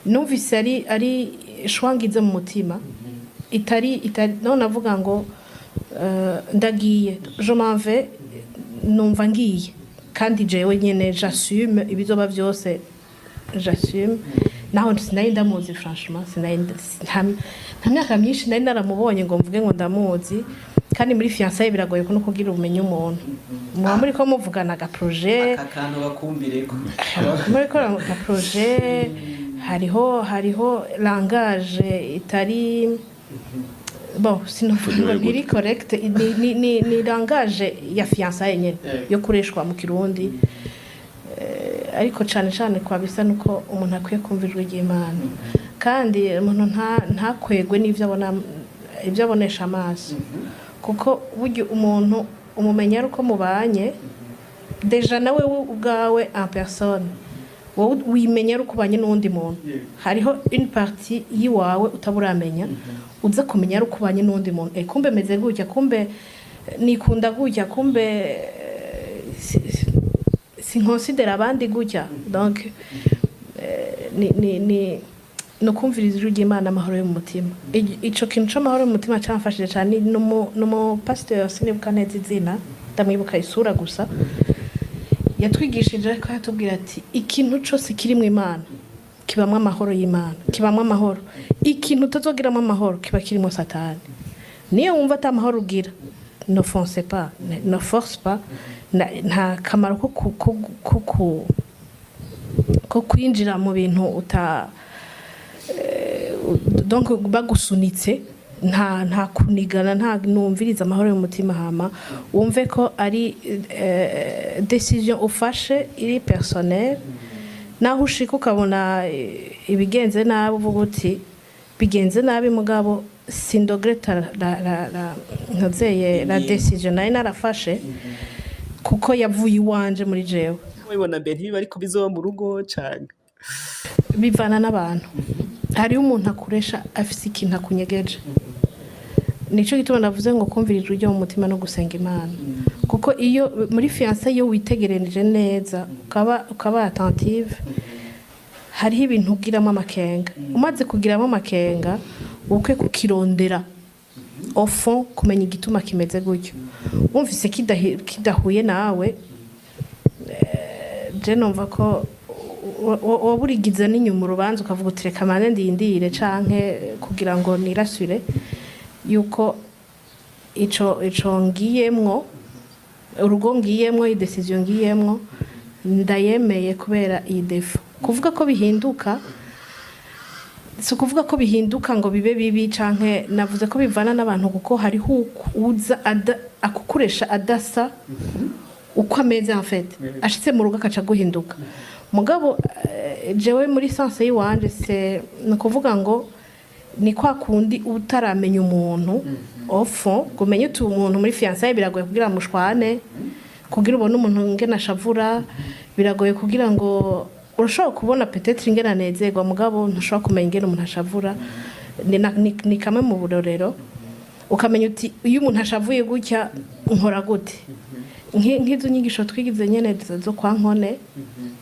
numvise ari shwangize mu mutima itari none avuga ngo ndagiye je m'en vais numva ngiye kandi jewe nyene j'assume ibizoba byose j'assume naho sinari ndamuzi franchement nta myaka myinshi nari naramubonye ngo mvuge ngo ndamuzi kandi muri fiançailles biragoye ko no kugira ubumenyi umuntu muba muri ko muvugana aga projet akantu bakumbireko muri ko aga projet hariho langage itari bon sinovuga iri correct ni langage ya fiançailles nyene yo kureshwa mu Kirundi ariko cyane kwa bisa nuko umuntu akwiye kumvirwa ry'Imana kandi umuntu ntakwegwe n'ivyo abonesha amaso kuko buryo umuntu umumenya uko mubanye deja nawe ubwawe en personne wowe wimenya uko ubanye n'undi muntu hariho une partie yiwawe utaburamenya uza kumenya uko ubanye n'undi muntu kumbe meze gutya kumbe nikunda gutya kumbe sinconsidère abandi gutya donc ni no kumviriza ry'Imana amahoro yo mu mutima ico kintu c'amahoro mu mutima cyamfashije cyane no pasteur sinibuka neza izina ndamwibuka isura gusa yatwigishije ko yatubwira ati ikintu cyose kiri mu Imana kibamwe amahoro y'Imana kibamwe amahoro ikintu utazogiramo amahoro kiba kirimo satani niyo wumva atamahoro ugira ne fonce pas ne force pas nta kamaro ko kwinjira mu bintu donc bagusunitse nta kunigana nta numviriza amahoro y'umutima hama wumve ko ari decision ufashe iri personnel naho ushika ukabona ibigenze nabi uvuga uti bigenze nabi mugabo sindogreta la decision nayo narafashe kuko yavuye iwanje muri jewe wibona mbere ntibiba ariko bizoba mu rugo cyane bivana n'abantu hariho umuntu akoresha afise ikintu akunyegeje nico gituma navuze ngo kumvirira uryo mu mutima no gusenga Imana kuko iyo muri fiançailles iyo witegerereje neza ukaba attentive hariho ibintu ugiramo amakenga umaze kugiramo amakenga ukwe kukirondera au fond kumenya igituma kimeze gutyo wumvise kidahuye nawe je numva ko waburigize n'inyuma urubanza ukavuga utireka mane ndindire canke kugira ngo nirasure yuko ico ngiyemwo urugo ngiyemwo i decision ngiyemwo ndayemeye kubera iyi defo kuvuga ko bihinduka so kuvuga ko bihinduka ngo bibe bibi canke navuze ko bivana n'abantu kuko hariho uza akukuresha adasa uko ameze en fait ashitse mu rugo akaca guhinduka mugabo jewe muri sense yiwanje c'est no kuvuga ngo ni kwa kundi utaramenya umuntu au fond kumenya umuntu muri fiançailles biragoye kugira mushwane kugira ubone umuntu ngena ashavura biragoye kugira ngo urashobora kubona peut-être ingena nezerwa mugabo ntushobora kumenya ingena umuntu ashavura ni kamwe mu burorero ukamenya uti iyo umuntu ashavuye gutya nkora gute nk'izo nyigisho twigize nyene zo kwa nkone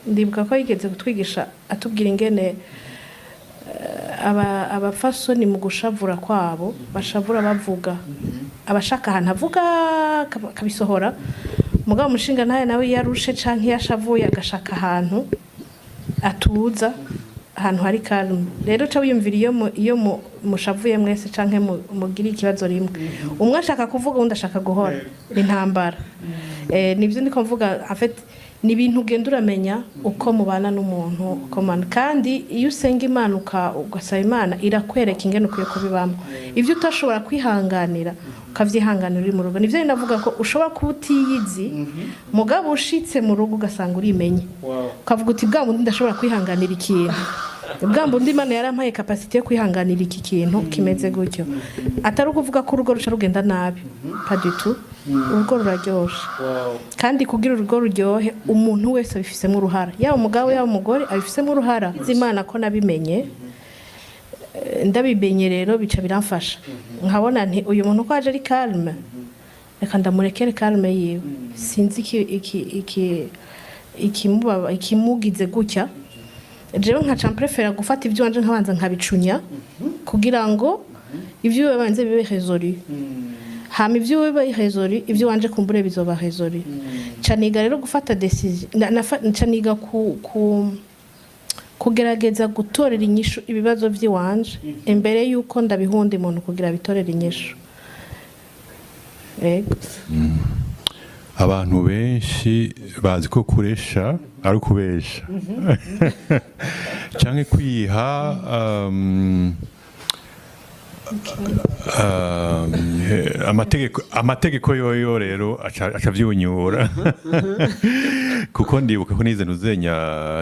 ndibuka ko yigeze kutwigisha atubwira ingene abafasoni mu gushavura kwabo bashavura bavuga abashaka ahantu avuga kabisohora mugabo umushinga nawe yarushe canke yashavuye agashaka ahantu atuza ahantu hari calme rero ca wiyumvira iyo mushavuye mwese canke mugira ikibazo rimwe umwe ashaka kuvuga undi ashaka guhora intambara nibyo ndiko mvuga en fait ni ibintu ugenda uramenya uko mubana n'umuntu kandi iyo usenga Imana ugasaba Imana irakwereka ingene ukwiye kubibamo ivyo utashobora kwihanganira ukavyihanganira uri mu rugo nivyo navuga ko ushobora kuba utiyizi mugabo ushitse mu rugo ugasanga urimenye ukavuga uti bwa bundi ndashobora kwihanganira ikintu bwa bundi Imana yarampaye capacité yo kwihanganira iki kintu kimeze gutyo atari ukuvuga ko urugo ruca rugenda nabi pas du tout urugo ruraryoshe kandi kugira urugo ruryohe umuntu wese abifisemo uruhara yaba umugabo yaba umugore abifisemo uruhara z'Imana ko nabimenye ndabibenye rero bica biramfasha nkabona nti uyu muntu ko aje ari calme reka ndamurekere calme yiwe sinzi ikimugize gutya jewe nkaca mprefera gufata ibyo wanje nkabanza nkabicunya kugira ngo ibyo babanze bibe résolu hama ibyo bibe résolu ibyo wanje kumbure bizoba résolu caniga rero gufata decision caniga kugerageza gutorera inyishu ibibazo by'iwanje imbere yuko ndabihunda umuntu kugira bitorera inyishu yego abantu benshi bazi ko kuresha ari ukubesha cyangwa kwiha amategeko yoyo rero acavyunyura kuko ndibuka ko nize ntuzenya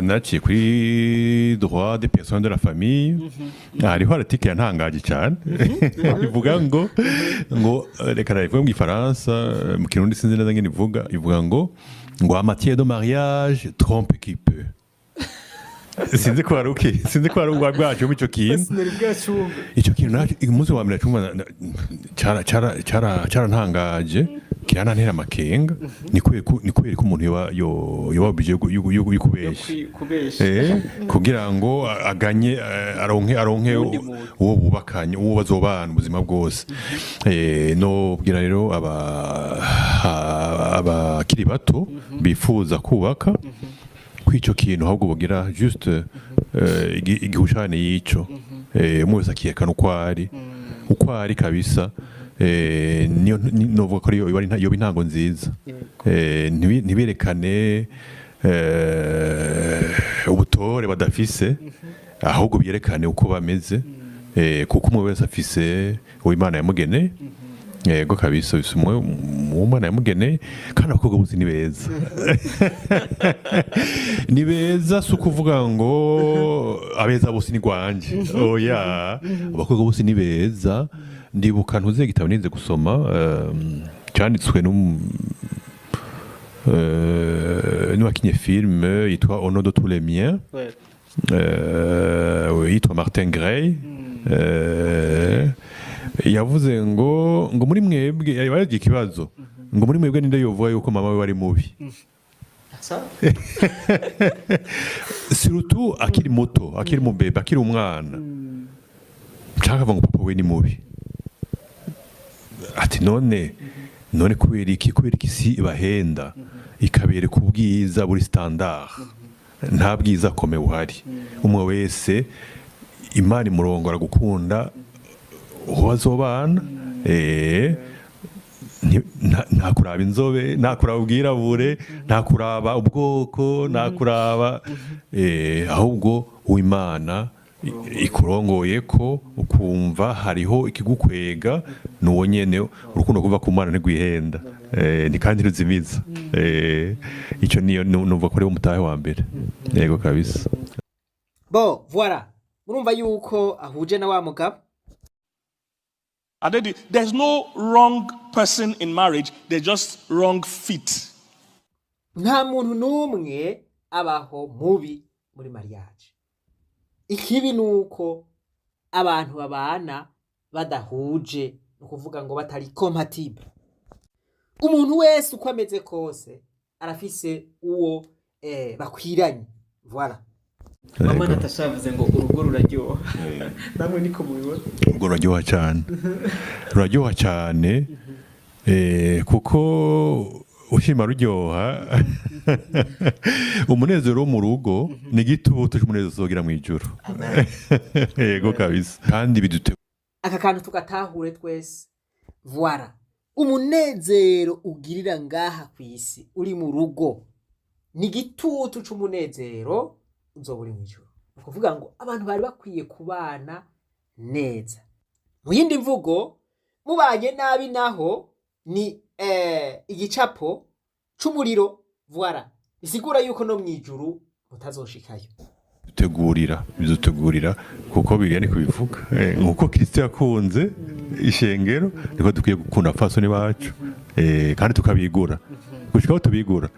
naciye kuri droit des personnes de la famille hariho article yantangaje cyane ivuga ngo reka navuga mu Gifaransa mu Kirundi sinzi neza ngene ivuga ngo en matière de mariage trompe qui peut sinzi ko ari ubwa bwacu mu icyo kintu umunsi wa mbere cyarantangaje kiranantera amakenga ni kubera ko umuntu yoba oblige kubesha kugira ngo aganye aronke uwo bubakanye uwo bazobana ubuzima bwose no bwira rero abakiri bato bifuza kubaka kw'icyo kintu ahubwo bugira juste igihushane y'ico umwe wese akiyekana uko ari kabisa niyo novuga ko yoba intango nziza ntiberekane ubutore badafise ahubwo byerekane uko bameze kuko umwe wese afise uwo Imana yamugeneye yego kabisa bisumwe mu Mana yamugeneye kandi abakobwa bose ni beza ni beza si ukuvuga ngo abeza bose ni gwanje oya abakobwa bose ni beza ndibuka ntuze igitabo nize gusoma cyanditswe n'uwakinye film yitwa Au nom de tous les miens yitwa Martin Gray yavuze ngo muri mwebwe yabaye ikibazo ngo muri mwebwe ninde yovuga yuko mama we wari mubi surtout akiri muto akiri mubebe akiri umwana cyangwa ngo papa we ni mubi ati none kubera iki si ibahenda ikabereka ubwiza buri standard nta bwiza kome buhari umwe wese Imana imurongora gukunda uwo bazobana nta kuraba inzobe nta kuraba ubwirabure nta kuraba ubwoko nta kuraba ahubwo uw'Imana ikurongoye ko ukumva hariho ikigukwega nuwo nyene urukundo kuva ku Mana ntigwihenda ni kandi ruzimiza icyo niyo numva ko ari umutahe wa mbere yego kabisa bo voilà murumva yuko ahuje na wa mugabo. There's no wrong person in marriage, there's just wrong fit. Nta muntu numwe abaho mubi muri mariage. Ikibi nuko abantu babana badahuje, ukuvuga ngo batari compatible. Umuntu wese uko ameze kose arafise uwo bakwiranye. Voilà. Mama natashavuze ngo urugo ruraryoha. Namwe niko mubibona. Urugo ruraryoha cyane kuko ushima ruryoha umunezero wo mu rugo ni gitutu cy'umunezero uzogira mu ijuru. Yego kabisa kandi bidute aka kantu tukatahure twese. Voilà. Umunezero ugirira ngaha kwisi uri mu rugo ni gitutu cy'umunezero uzoburi mu ijuru. Ukuvuga ngo abantu bari bakwiye kubana neza. Mu yindi mvugo mubanye nabi naho ni igicapo c'umuriro. Voilà. Bisigura yuko no mu ijuru mutazoshikayo. Bidutegurira kuko bigani kubivuga nkuko Kristo yakunze ishengero niko dukwiye gukunda fasoni bacu kandi tukabigura gushikaho tubigura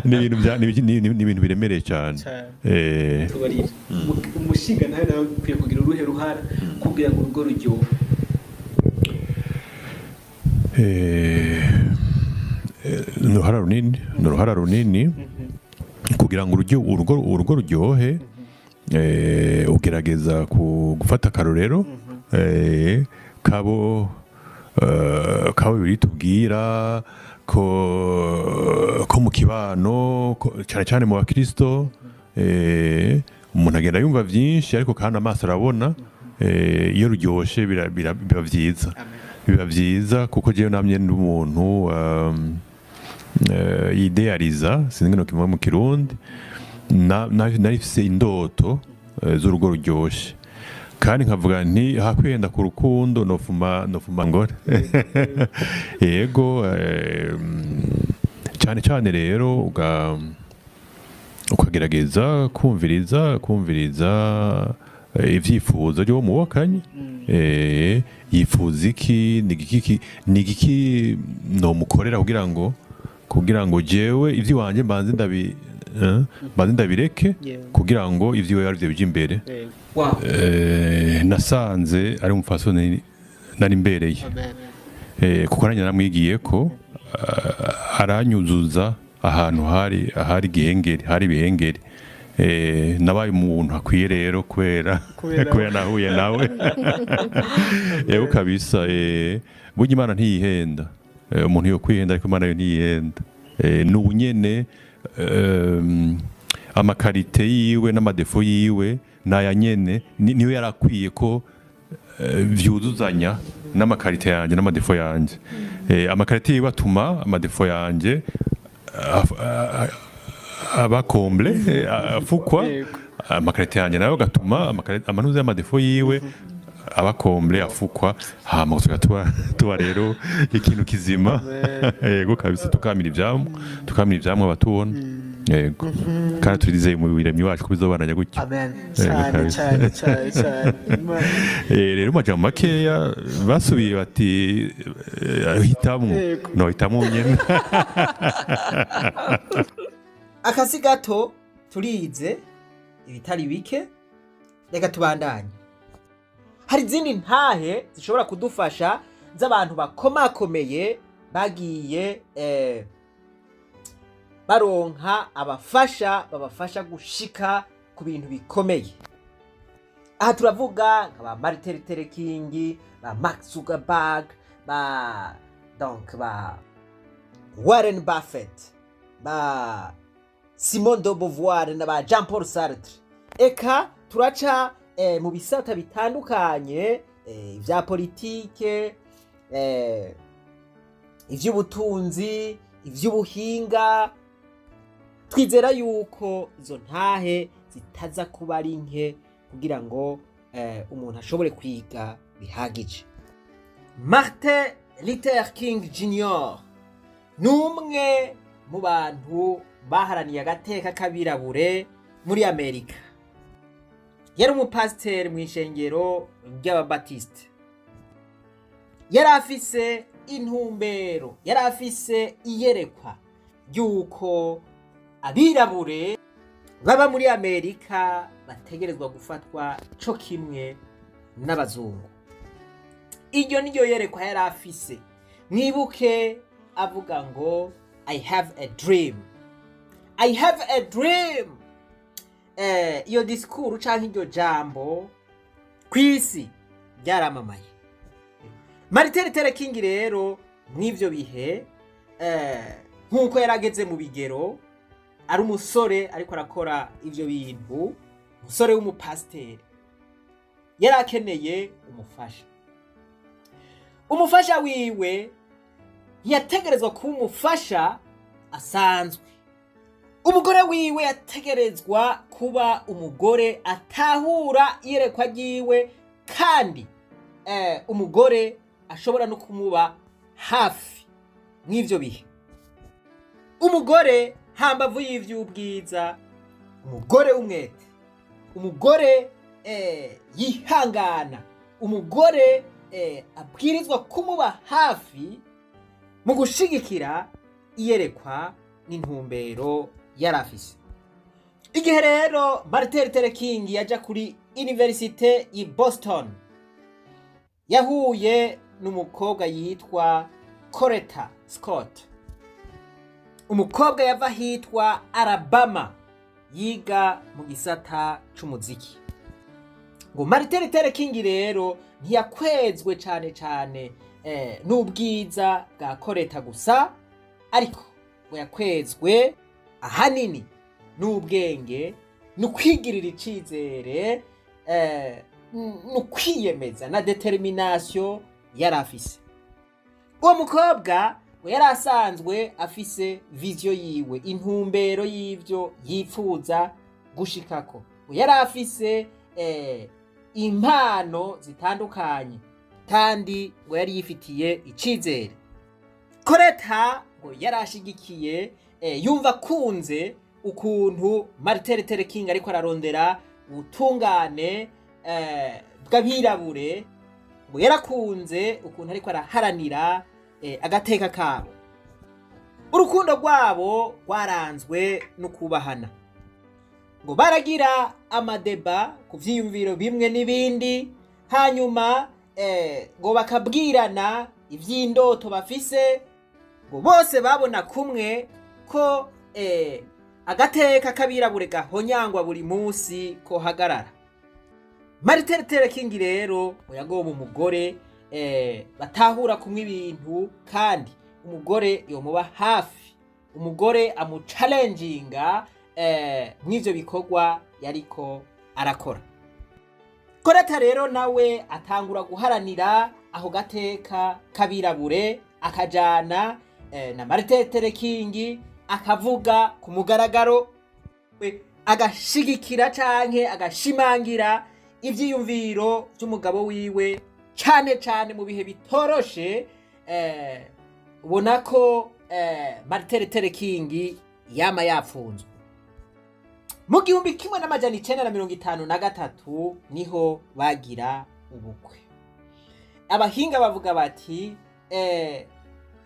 ni ibintu biremereye cyane tubarira umushinga nawe ukwiye kugira uruhe ruhara kugira ngo urugo ruryohe. Uruhara runini kugira ngo urugo ruryohe ugerageza gufata akarorero kabo bibiri tubwira ko mu kibano cyane cyane mu bakristo umuntu agenda yumva byinshi ariko kandi amaso arabona iyo ruryoshe biba byiza kuko jewe namye ndi umuntu idealiza sinzi ngo kimwe mu kirundi narifise indoto z'urugo ruryoshe kandi nkavuga nti hakwihenda ku rukundo nofuma ngore yego cyane cyane rero ukagerageza kumviriza ivyifuzo ryo mubakanye yifuza iki ni igiki nomukorera kugira ngo jewe ivy'iwanje mbanze ndabireke kugira ngo ivyiwe ari byo bija imbere. Nasanze ari umufasoni nari mbereye kuko nanjye naramwigiye ko aranyuzuza ahantu hari ibihengeri nabaye umuntu akwiye rero kubera nahuye nawe yego kabisa burya Imana ntiyihenda umuntu yo kwihenda ariko Imana yo ntiyihenda n'ubu nyene amakarite yiwe n'amadefo yiwe naya nyene niyo yarakwiye ko vyuzuzanya n'amakarite yanje n'amadefo yanje amakarite yiwe atuma amadefo yanje abakomble afukwa amakarite yanje nayo gatuma amanuze y'amadefo yiwe abakomble afukwa hama gusa tuba rero ikintu kizima yego kabisa tukamira ivyamwa abatubona yego kandi turizeye mu biremyi wacu ko bizobananya gutya amen cyane rero majambo makeya basubiye bati hitamwo nyene akasi gato turize ibitari bike reka tubandanye. Hari izindi ntahe zishobora kudufasha z'abantu bakomakomeye bagiye baronka babafasha gushika ku bintu bikomeye. Aha turavuga nka ba Martin Luther King, ba Mark Zuckerberg, ba Warren Buffett, ba Simone de Beauvoir na ba Jean Paul Sartre. Eka turaca mu bisata bitandukanye ivya politike, ivy'ubutunzi, ivy'ubuhinga. Twizera yuko izo ntahe zitaza kuba ari nke kugira ngo umuntu ashobore kwiga bihagije. Martin Luther King Jr. numwe mu bantu baharaniye agateka k'abirabure muri Amerika. Yari umupasiteri mu ishengero ry'ababatiste. Yari afise intumbero, yari afise iyerekwa ry'uko abirabure baba muri Amerika bategerezwa gufatwa co kimwe n'abazungu. Iryo niryo yerekwa yari afise. Mwibuke avuga ngo I have a dream. I have a dream. Iyo disikuru canke iryo jambo kw'isi ryaramamaye. Martin Luther King rero mw'ivyo bihe nk'uko yarageze mu bigero, ari umusore ariko arakora ivyo bintu, umusore w'umupasiteri, yari akeneye umufasha wiwe ntiyategerezwa kuba umufasha asanzwe. Umugore wiwe yategerezwa kuba umugore atahura iyerekwa ryiwe kandi umugore ashobora no kumuba hafi mw'ivyo bihe. Umugore hambavu y'ivy'ubwiza, umugore w'umwete, umugore yihangana, umugore abwirizwa kumuba hafi mu gushigikira iyerekwa n'intumbero yarafise. Igihe rero Martin Luther King yaja kuri Universite i Boston, yahuye n'umukobwa yitwa Coretta Scott. Umukobwa yava hitwa Alabama yiga mu gisata c'umuziki. Ngo Martin Luther King rero ntiyakwezwe cane n'ubwiza bwa koreta gusa, ariko ngo yakwezwe ahanini n'ubwenge, n'ukwigirira icizere, n'ukwiyemeza na determination yari afise. Uwo mukobwa ngo yari asanzwe afise vision yiwe, intumbero y'ivyo yipfuza gushikako. Ngo yari afise impano zitandukanye kandi ngo yari yifitiye icizere. Koreta ngo yari ashigikiye, yumva kunze ukuntu Martin Luther King ariko ararondera ubutungane bw'abirabure, ngo yarakunze ukuntu ariko araharanira agateka kabo. Urukundo rwabo rwaranzwe no kubahana. Ngo baragira amadeba ku vyiyumviro bimwe n'ibindi, hanyuma ngo bakabwirana ivy'indoto bafise. Ngo bose babona kumwe ko agateka k'abirabure gahonyangwa buri munsi ko hagarara. Martin Luther King rero ngo yagomba umugore batahura kumwe ibintu, kandi umugore yomuba hafi, umugore amuchallenginga mw'ivyo bikorwa yariko arakora. Koreta rero nawe atangura guharanira aho gateka kabirabure, akajana na Martin Luther King, akavuga ku mugaragaro, agashigikira canke agashimangira ivyiyumviro vy'umugabo wiwe, cane mu bihe bitoroshe. Ubona ko Martin Luther King yama yapfunzwe. Mu 1953 niho bagira ubukwe. Abahinga bavuga bati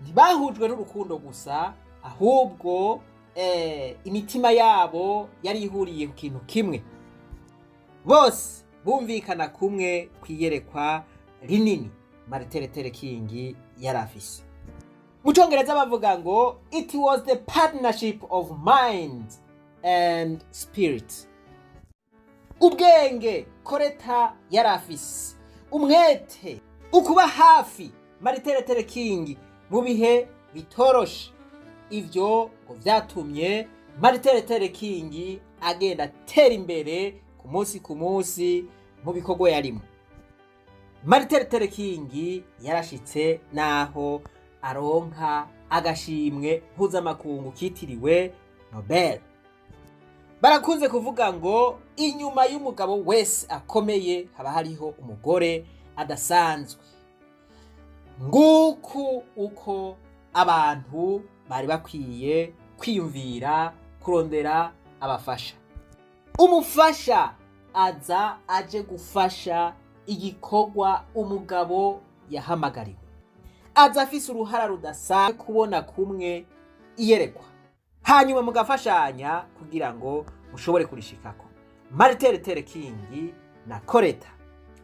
ntibahujwe n'urukundo gusa, ahubwo imitima yabo yari ihuriye ku kintu kimwe. Bose bumvikana kumwe kwiyerekwa rinini Martin Luther King yari afise. Mu Congereza bavuga ngo it was the partnership of mind and spirit. Ubwenge Koreta yari afise, umwete, ukuba hafi Martin Luther King mu bihe bitoroshe. Ivyo ngo vyatumye Martin Luther King agenda atera imbere ku munsi mu bikorwa yarimo. Martin Luther King yarashitse naho aronka agashimwe mpuzamakungu kitiriwe Nobel. Barakunze kuvuga ngo inyuma y'umugabo wese akomeye haba hariho umugore adasanzwe. Nguku uko abantu bari bakwiye kwiyumvira kurondera abafasha. Umufasha aza aje gufasha igikorwa umugabo yahamagariwe. Aza afise uruhara rudasanzwe kubona kumwe iyerekwa, hanyuma mugafashanya kugira ngo mushobore kurishikako. Martin Luther King na Koreta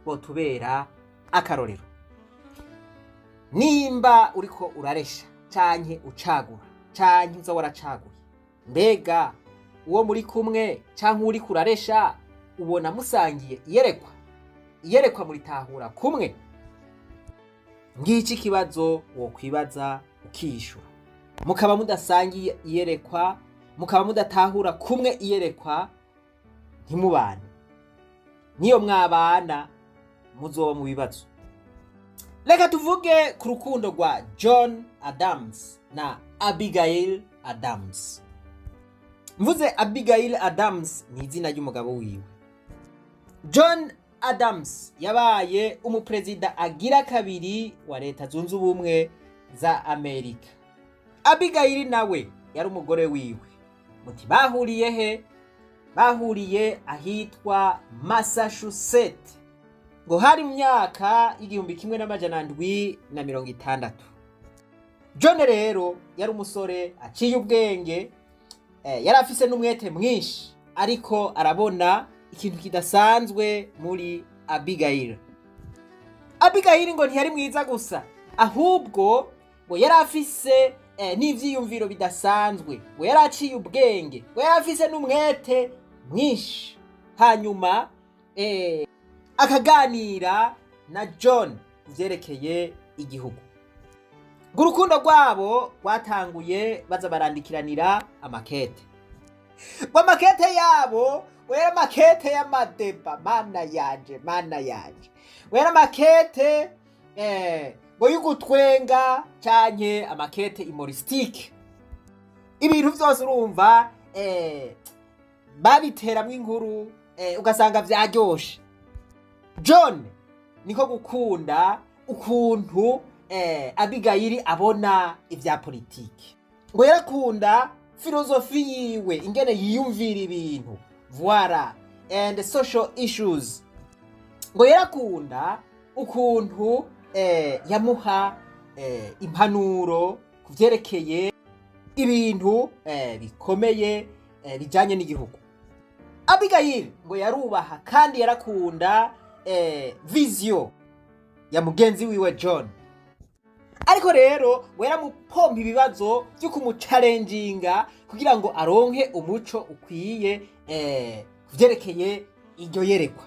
botubera akarorero. Nimba uriko uraresha canke ucagura canke uza waracaguye, mbega uwo muri kumwe canke uri kuraresha ubona musangiye iyerekwa muritahura kumwe? Ngiki ikibazo wokwibaza ukishura. Mukaba mudasangiye iyerekwa, mukaba mudatahura kumwe iyerekwa, ntimubane. Niyo mwabana muzoba mu bibazo. Reka tuvuge ku rukundo rwa John Adams na Abigail Adams. Mvuze Abigail Adams ni izina ry'umugabo wiwe. John Adams yabaye umuperezida agira kabiri wa Leta Zunze Ubumwe za Amerika. Abigail nawe yari umugore wiwe. Muti bahuriye he? Bahuriye ahitwa Massachusetts. Ngo hari mu myaka 1760. John rero yari umusore aciye ubwenge, yari afise n'umwete mwinshi, ariko arabona ikintu kidasanzwe muri Abigail. Abigail ngo ntiyari mwiza gusa, ahubwo ngo yari afise n'ivyiyumviro bidasanzwe, ngo yari aciye ubwenge, ngo yari afise n'umwete mwinshi. Hanyuma akaganira na John kuvyerekeye igihugu. Ngo urukundo rwabo rwatanguye baza barandikiranira amakete. Ngo amakete yabo wera makete y'amadeba, mana yanje. Wera makete ngo yugutwenga canke amakete humoristique. Ibintu vyose urumva babiteramwo inkuru ugasanga vyaryoshe. John niko gukunda ukuntu Abigail abona ivya politiki. Ngo yarakunda filozofi yiwe, ingene yiyumvira ibintu, voilà, and social issues. Ngo yarakunda ukuntu yamuha impanuro kuvyerekeye ibintu bikomeye bijanye n'igihugu. Abigail ngo yarubaha kandi yarakunda vision ya mugenzi wiwe John. Ariko rero yaramupompa ibibazo byo kumuchallenginga kugira ngo aronke umuco ukwiye kuvyerekeye iryo yerekwa.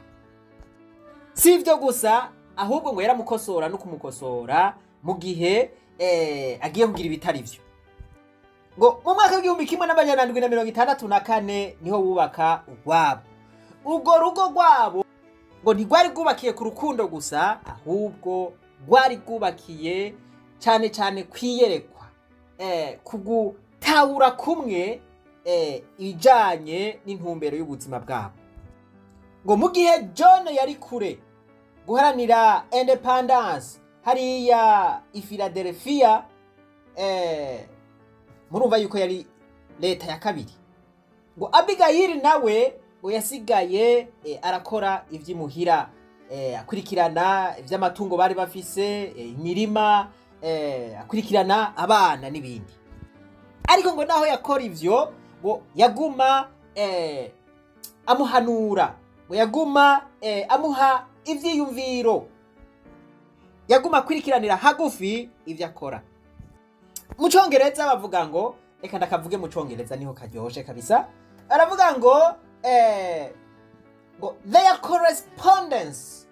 Si ivyo gusa, ahubwo ngo yaramukosora no kumukosora mu gihe agiye kugira ibitari vyo. Ngo mu mwaka w'igihumbi kimwe n'amajana 764 niho bubaka urwabo. Urwo rugo rwabo ngo ntigwari rwubakiye ku rukundo gusa, ahubwo rwari rwubakiye cyane cyane kwiyerekwa, kugutahura kumwe ibijanye n'intumbero y'ubuzima bwabo. Ngo mu gihe John yari kure guharanira independence hariya i Philadelphia, murumva yuko yari leta ya kabiri, ngo Abigail nawe ngo yasigaye arakora ivy'imuhira, akurikirana ivy'amatungo bari bafise, imirima, akurikirana abana n'ibindi. Ariko ngo naho yakora ivyo, ngo yaguma amuhanura, ngo yaguma amuha ivyiyumviro, yaguma akurikiranira hagufi ivyo akora. Mu Congereza bavuga ngo, reka ndakavuge mu Congereza niho karyoshe kabisa, aravuga ngo their correspondence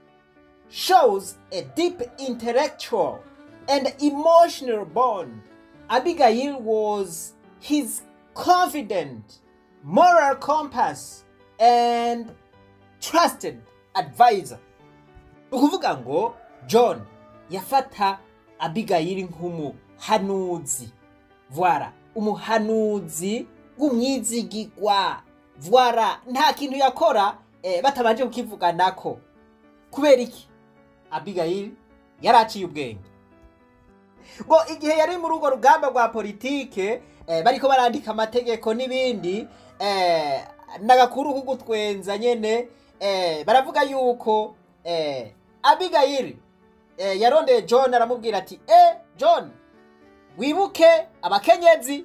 shows a deep intellectual and emotional bond. Abigail was his confident, moral compass and trusted advisor. Ukuvuga ngo John yafata Abigail nk'umuhanuzi, voilà, umuhanuzi w'umwizigirwa, voilà, nta kintu yakora batabanje kukivuganako. Kubera iki? Abigail yaraciye ubwenge. Ngo igihe yari mu rugo rugamba rwa politike, bariko barandika amategeko n'ibindi, nagakuru kugutwenza nyene, baravuga yuko Abigail yarondeye John, aramubwira ati John, wibuke abakenyezi.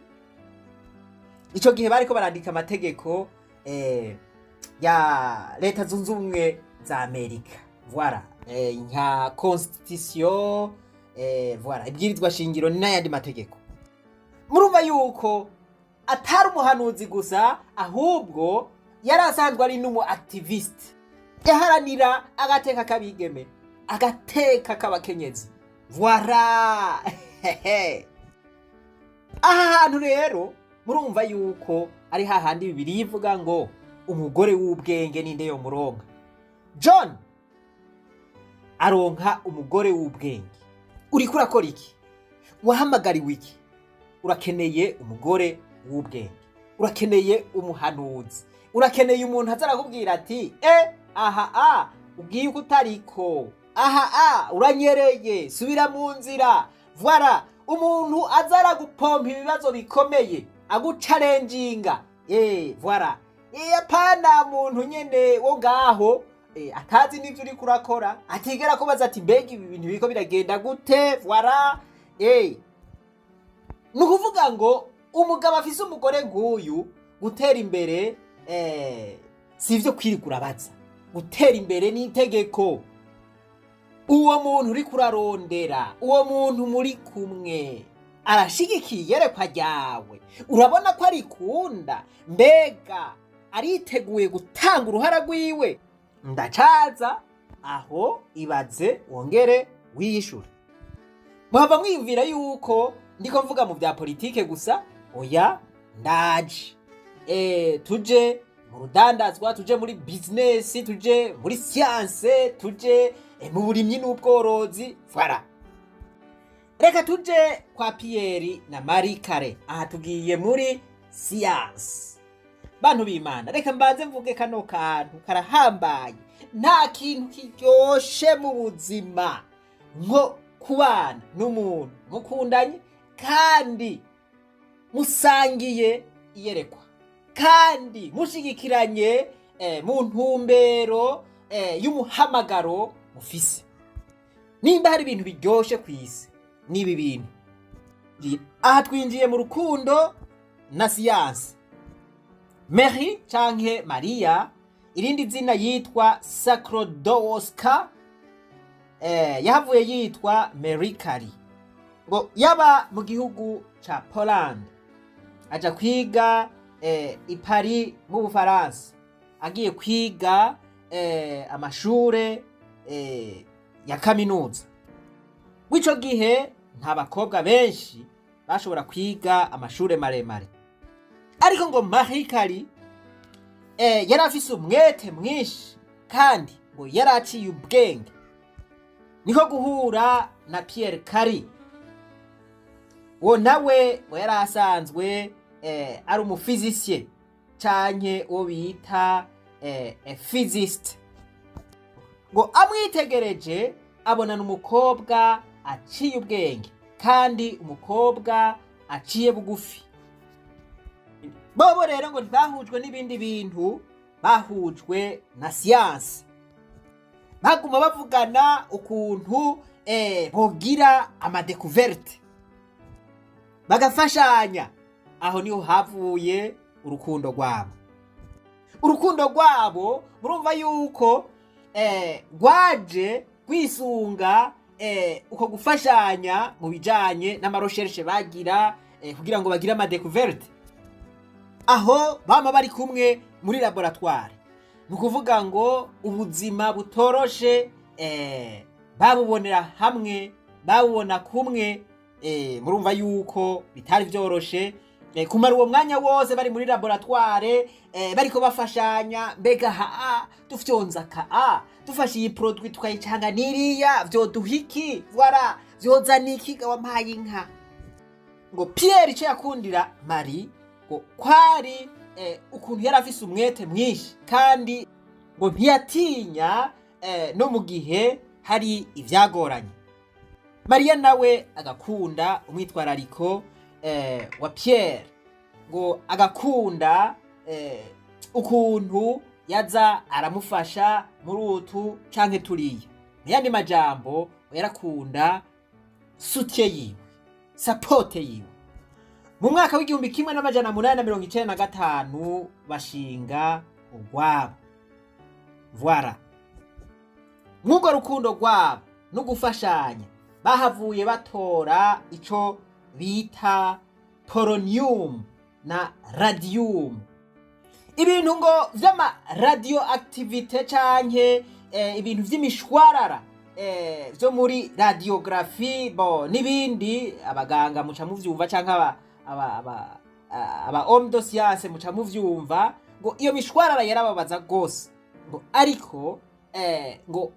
Ico gihe bariko barandika amategeko ya leta zunze ubumwe za Amerika, voilà, nka constitution, voilà, ibwirizwa shingiro n'ayandi mategeko. Murumva yuko atari umuhanuzi gusa, ahubwo yari asanzwe ari n'umu activist, yaharanira agateka kabigeme, agateka k'abakenyezi, voilà. Aha hantu rero murumva yuko ari hahandi Bibiliya ivuga ngo umugore w'ubwenge ninde yomuronka. John aronka umugore w'ubwenge. Uriko urakora iki? Wahamagariwe iki? Urakeneye umugore w'ubwenge, urakeneye umuhanuzi, urakeneye umuntu azarakubwira ati aha ubwiye uko utariko, aha uranyereye, subira mu nzira, voilà, umuntu azaragupompa ibibazo bikomeye, aguchallenginga, voilà, apana muntu nyene wo ngaho atazi n'ivyo uri kurakora, atigera kubaza ati mbega ibi bintu biko biragenda gute, voilà. Nukuvuga ngo umugabo afise umugore nguyu, gutera imbere sivyo kwirigura baza, gutera imbere n'itegeko. Uwo muntu uri kurarondera, uwo muntu muri kumwe, arashigikiye iyerekwa ryawe, urabona ko arikunda, mbega ariteguye gutanga uruhara rwiwe? Ndacaza aho, ibaze wongere wiyishure. Muhava mwiyumvira yuko ndiko mvuga mu bya politike gusa? Oya, ndaje tuje mu rudandazwa, tuje muri business, tuje muri science, tuje mu burimyi n'ubworozi. Voilà, reka tuje kwa Pierre na Marie Kare. Aha tugiye muri science. Bantu b'Imana, reka mbanze mvuge kano kantu karahambaye. Nta kintu kiryoshe mu buzima nko kubana n'umuntu mukundanye kandi musangiye iyerekwa, kandi mushigikiranye mu ntumbero y'umuhamagaro mufise. Nimba hari ibintu biryoshe ku isi n'ibi bintu. Aha twinjiye mu rukundo na siyansi. Mary canke Maria, irindi zina yitwa Sakrodowoska, yahavuye yitwa Marie Curie. Ngo yaba mu gihugu ca Poland, aja kwiga i Paris mu Bufaransa, agiye kwiga amashure ya kaminuza. W'ico gihe nta bakobwa benshi bashobora kwiga amashure maremare, ariko ngo Marie Curie yari afise umwete mwinshi kandi ngo yari aciye ubwenge. Niko guhura na Pierre Curie, uwo nawe ngo yari asanzwe ari umufizisiye canke uwo bita physicist. Ngo amwitegereje abona n'umukobwa aciye ubwenge kandi umukobwa aciye bugufi. Bobo rero ngo ntibahujwe n'ibindi bintu, bahujwe na siyansi. Baguma bavugana ukuntu bogira amadekuverte, bagafashanya. Aho niho havuye urukundo rwabo. Urukundo rwabo murumva yuko rwaje rwisunga uko gufashanya mu bijanye n'amarecherche bagira kugira ngo bagire amadekuverte. Aho bama bari kumwe muri laboratoire, nukuvuga ngo ubuzima butoroshe babubonera hamwe, babubona kumwe. Murumva yuko bitari vyoroshe kumara uwo mwanya wose bari muri laboratoire bariko bafashanya. Mbega dufyonza dufashe iyi produit tukayicanga niriya vyoduhiki, voilà, vyozaniki wampaye inka. Ngo Pierre ico yakundira Marie ngo kwari ukuntu yari afise umwete mwinshi, kandi ngo ntiyatinya no mu gihe hari ivyagoranye. Maria nawe agakunda umwitwarariko wa Pierre, ngo agakunda ukuntu yaza aramufasha muri utu canke turiya. N'ayandi majambo yarakunda soutien yiwe, support yiwe. Mu mwaka w'igihumbi kimwe n'amajana 895 bashinga urwabo. Voilà, nk'urwo rukundo rwabo no gufashanya bahavuye batora ico bita polonium na radium. Ibintu ngo vy'ama radioactivite canke ibintu vy'imishwarara vyo muri radiographie n'ibindi abaganga muca muvyumva canke aba homme de science muca muvyumva. Ngo iyo mishwarara yarababaza gose, ngo ariko ngo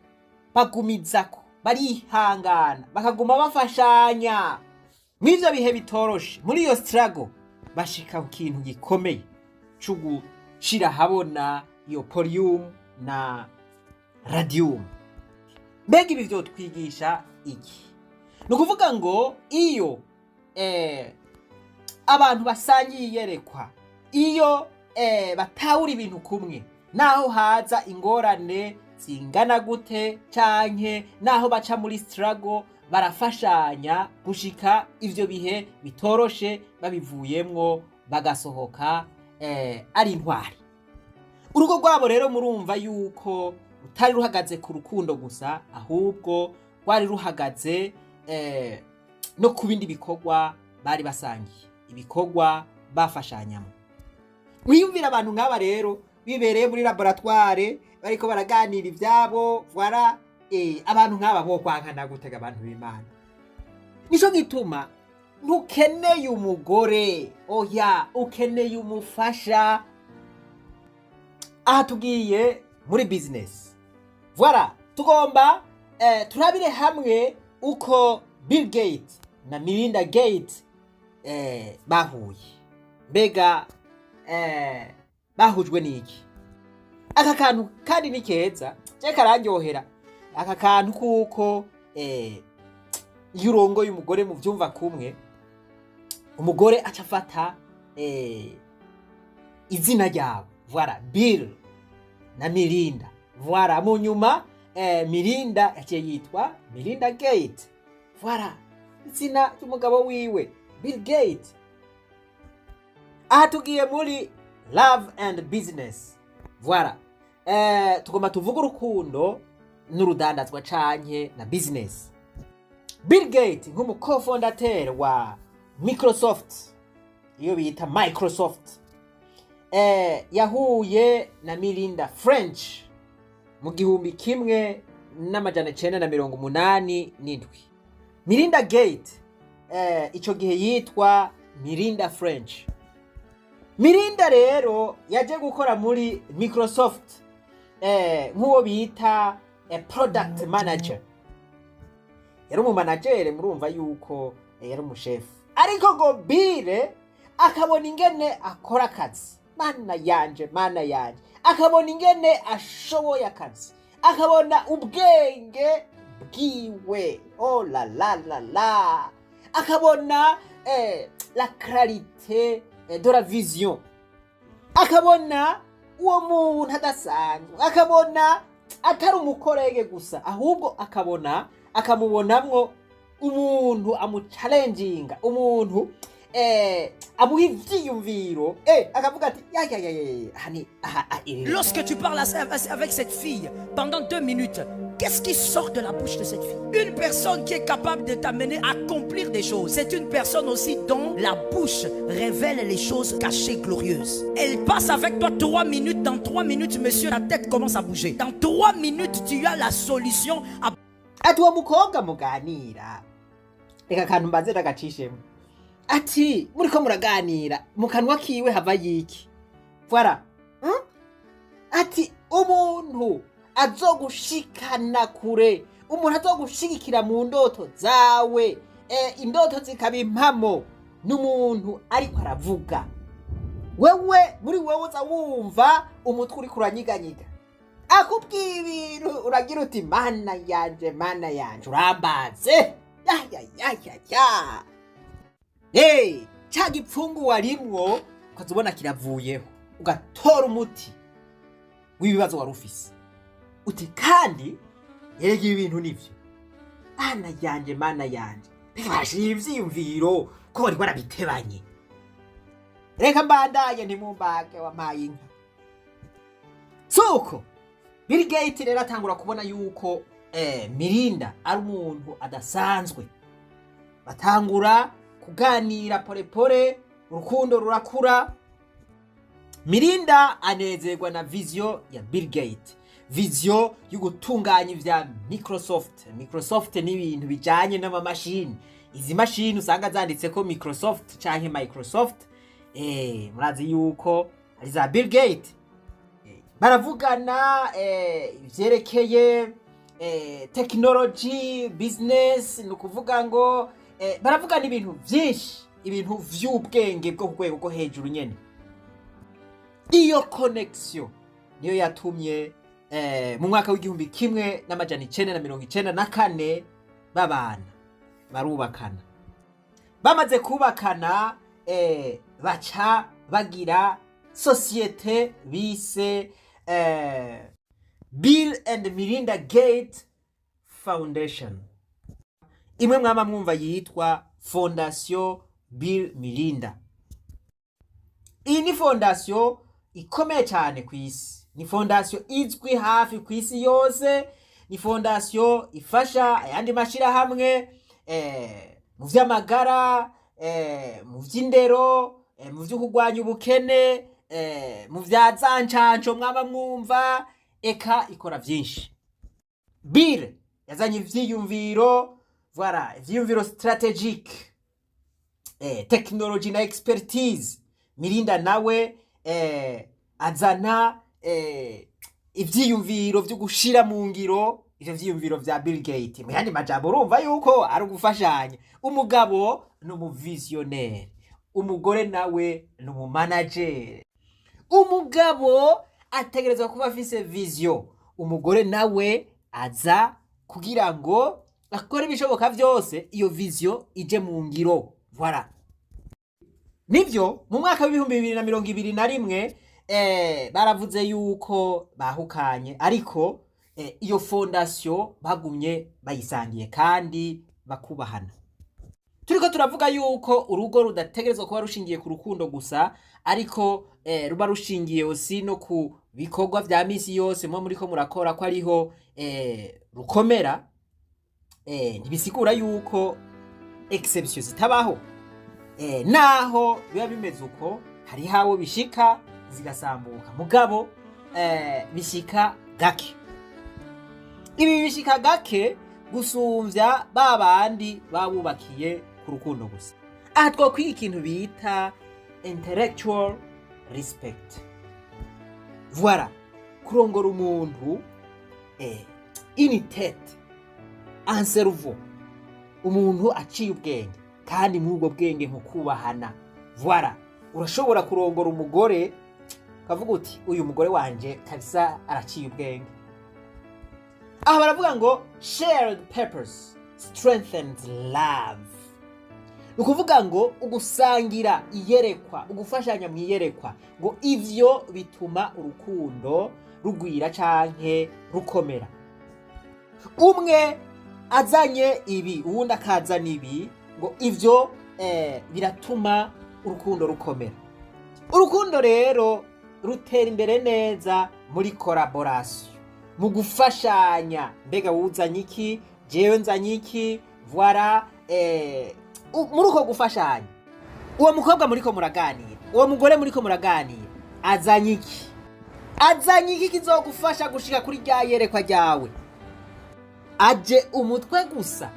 bagumizako, barihangana, bakaguma bafashanya mw'ivyo bihe bitoroshe. Muri iyo struggle bashika ku kintu gikomeye co gushira habona iyo polonium na radium. Mbega ibi vyotwigisha iki? Nukuvuga ngo iyo abantu basangiye iyerekwa, iyo batawura ibintu kumwe, naho haza ingorane zingana gute canke naho baca muri struggle, barafashanya gushika ivyo bihe bitoroshe babivuyemwo, bagasohoka ari intwari. Urugo rwabo rero murumva yuko rutari ruhagaze ku rukundo gusa, ahubwo rwari ruhagaze no ku bindi bikorwa bari basangiye ibikorwa bafashanyamo. Mwiyumvira abantu nk'aba rero bibereye muri laboratoire bariko baraganira ivyabo, voilà, abantu nk'aba bo kwankana gutega abantu b'Imana. Nico gituma ntukeneye umugore, oya, ukeneye umufasha. Aha tugiye muri business, voilà, tugomba turabire hamwe uko Bill Gates na Melinda Gates bahuye. Mbega bahujwe n'iki? Aka kantu kandi ni keza, je kararyohera. Aka kantu kuko yurongo y'umugore mu vyumva kumwe, umugore aca afata izina ryabo, voilà, Bill na Melinda, voilà, mu nyuma Melinda yaciye yitwa Melinda Gates, voilà, izina ry'umugabo wiwe Bill Gates. Aha tugiye muri love and business, voilà, tugomba tuvuga urukundo n'urudandazwa canke na business. Bill Gates nk'umu co-fondateur wa Microsoft, iyo bita Microsoft, yahuye na Melinda French mu 1987. Melinda Gates ico gihe yitwa Melinda French. Melinda rero yaje gukora muri Microsoft nk'uwo bita product manager. Yari umu manager, murumva yuko yari umushefu. Ariko ngo Bill akabona ingene akora akazi, mana yanje, akabona ingene ashoboye akazi, akabona ubwenge bwiwe, oh la la la la, akabona la clarité de la vision, akabona uwo muntu adasanzwe, akabona atari umukorege gusa, ahubwo akamubonamwo umuntu amuchallenginga, umuntu amuha ivyiyumviro, akavuga ati Lorsque tu parles avec cette fille pendant 2 minutes, qu'est-ce qui sort de la bouche de cette fille? Une personne qui est capable de t'amener à accomplir des choses. C'est une personne aussi dont la bouche révèle les choses cachées glorieuses. Elle passe avec toi 3 minutes. Dans 3 minutes, monsieur, la tête commence à bouger. Dans 3 minutes, tu as la solution à... ati uwo mukobwa muganira, reka kantu mbanze ndagacishemo, ati muriko muraganira mu kanwa kiwe hava yiki, voilà, ati umuntu azogushikana kure, umuntu azogushigikira mu ndoto zawe, indoto zikaba impamo, n'umuntu ariko aravuga, wewe muri wewe uza wumva umutwe uri kuranyiganyiga, akubwira ibintu uragira uti mana yanje, urambaze, ca gipfungu warimwo ukazubona kiravuyeho, ugatora umuti w'ibibazo wari ufise, uti kandi yerega ibi bintu nivyo, mana yanje bashira ivyiyumviro ko bari barabitebanye, reka mbandanye ntimumbage wampaye inka. Suko Bill Gates rero atangura kubona yuko Melinda ari umuntu adasanzwe, batangura kuganira pole, urukundo rurakura. Melinda anezerwa na vision ya Bill Gates, vision yo gutunganya ivya Microsoft. Microsoft ni ibintu bijanye n'amamashini, izi mashini usanga zanditseko Microsoft canke Microsoft, murazi yuko ari za Bill Gates. Baravugana ivyerekeye technology, business, nukuvuga ngo baravugana ibintu vyinshi, ibintu vy'ubwenge bwo kugwego ko hejuru nyene. Iyo connection niyo yatumye mu mwaka w'1994 babana barubakana. Bamaze kubakana baca bagira societe bise Bill and Melinda Gates Foundation. Imwe mwama mwumva yitwa Fondation Bill Melinda. Iyi ni fondation ikomeye cyane ku isi, ni fondation izwi hafi ku isi yose, ni fondation ifasha ayandi mashira hamwe mu vy'amagara, mu vy'indero, mu vyo kurwanya ubukene, mu vya za ncanco mwaba mwumva, eka ikora vyinshi. Bill yazanye ivyiyumviro, voilà, ivyiyumviro strategique, technology na expertise. Mirinda nawe azana ivyiyumviro vyo gushira mu ngiro ivyo vyiyumviro vya Bill Gates. Mu yandi majambo urumva yuko ari ugufashanya. Umugabo ni umuvisionnaire, umugore nawe ni umumanager. Umugabo ategerezwa kuba afise vision, umugore nawe aza kugira ngo akore ibishoboka vyose iyo vision ije mu ngiro. Voilà. Nivyo mu mwaka wa 2021 baravuze yuko bahukanye, ariko iyo fondation bagumye bayisangiye kandi bakubahana. Turiko turavuga yuko urugo rudategerezwa kuba rushingiye ku rukundo gusa, ariko ruba rushingiye osi no ku bikorwa vya misi yose mwo muriko murakora ko ariho rukomera. Ntibisigura yuko exception zitabaho, naho biba bimeze uko hari hawo bishika zigasambuka, mugabo bishika gake. Ibi bishika gake gusumvya babandi babubakiye ku rukundo gusa. Aha twokwiga ikintu bita intellectual respect. Voilà, kurongora umuntu in tête, en cerveau, umuntu aciye ubwenge kandi muri ubwo bwenge nko kubahana. Voilà, urashobora kurongora umugore kavuga uti uyu mugore wanje kabisa araciye ubwenge. Aha baravuga ngo shared purpose strengthens love. Ukuvuga ngo ugusangira iyerekwa, ugufashanya mu iyerekwa, ngo ivyo bituma urukundo rugwira canke rukomera. Umwe azanye ibi uwundi akazana ibi, ngo ivyo biratuma urukundo rukomera. Urukundo rero rutera imbere neza muri collaboration, mu gufashanya. Mbega wuzanye iki, jewe nzanye iki, voilà. Muri uko gufashanya, uwo mukobwa muriko muraganira, uwo mugore muriko muraganira, azanye iki? Azanye iki kizogufasha gushika kuri rya yerekwa ryawe? Aje umutwe gusa?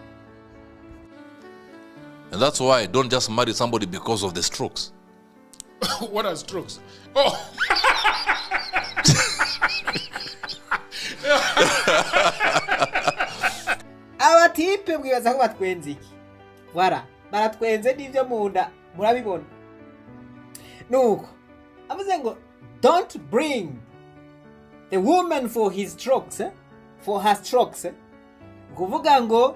And that's why I don't just marry somebody because of the strokes. What are strokes? Oh. Abatipe mwibaza ko batwenze iki? Voilà, baratwenze n'ivyo munda murabibona. Nuko avuze ngo don't bring the woman for his strokes, for her strokes. Kuvuga ngo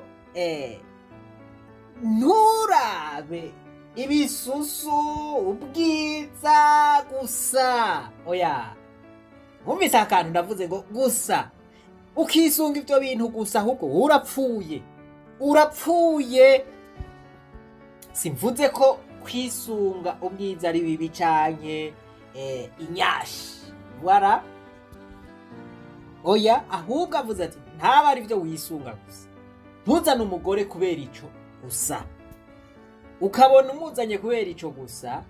nturabe ibisusu ubwiza gusa. Oya, mwumvise akantu ndavuze ngo gusa, ukisunga ivyo bintu gusa, ahubwo urapfuye. Simvuze ko kwisunga ubwiza ari bibi canke inyashi, voilà. Oya, ahubwo avuze ati ntaba ari byo wisunga gusa. Ntuzane umugore kubera ico gusa. Ukabona umuzanye kubera ico gusa,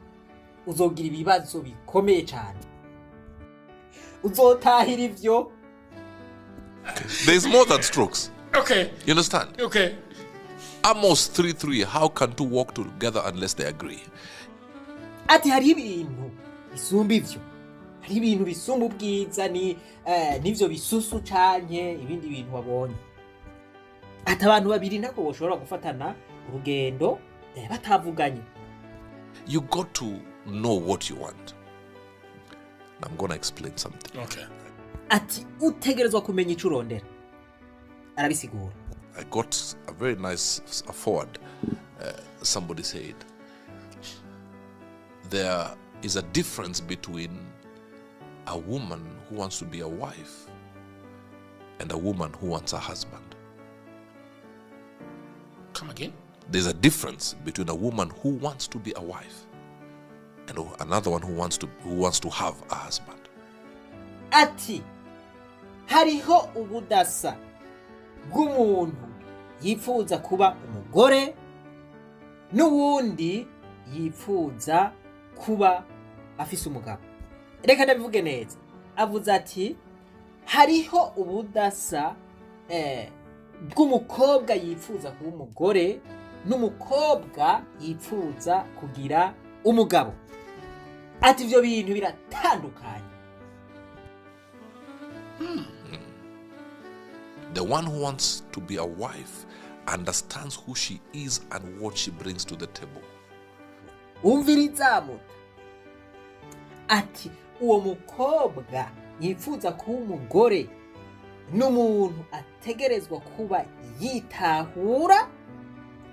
uzogira ibibazo bikomeye cyane. Uzotahira ivyo. There's more than strokes. Okay. You understand? Okay. Amos 3:3. How can two walk together unless they agree? Ati hari ibintu bisumba ivyo. Hari ibintu bisumba ubwiza nivyo bisusu canke ibindi bintu wabonye. Ati abantu babiri nako boshobora gufatana urugendo batavuganye. You got to know what you want. I'm going to explain something. Okay. Ati utegerezwa kumenya ico urondera. Arabisigura. I got a very nice forward. Somebody said, there is a difference between a woman who wants to be a wife and a woman who wants a husband. Come again? There's a difference between a woman who wants to be a wife and another one who wants to have a husband. Ati hariho ubudasa bw'umuntu yifuza kuba umugore n'uwundi yipfuza kuba afise umugabo. Reka ndabivuge neza, avuze ati hariho ubudasa bw'umukobwa yipfuza kuba umugore n'umukobwa yipfuza kugira umugabo. Ati ivyo bintu biratandukanye. The one who wants to be a wife understands who she is and what she brings to the table. Umviriza muta. Ati uwo mukobwa yifuza kuba umugore n'umuntu ategerezwa kuba yitahura,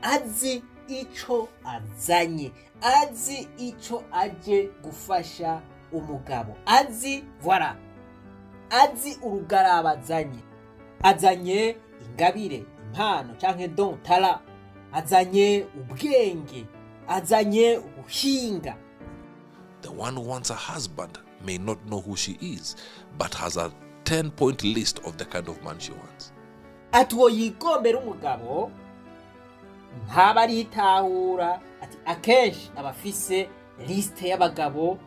azi ico azanye, azi ico aje gufasha umugabo, azi voilà, azi urugaraba azanye ingabire, impano canke don tala, azanye ubwenge, azanye ubuhinga. The one who wants a husband may not know who she is, but has a 10-point list of the kind of man she wants. Ati uwo yigombera umugabo ntaba aritahura, ati akenshi abafise liste y'abagabo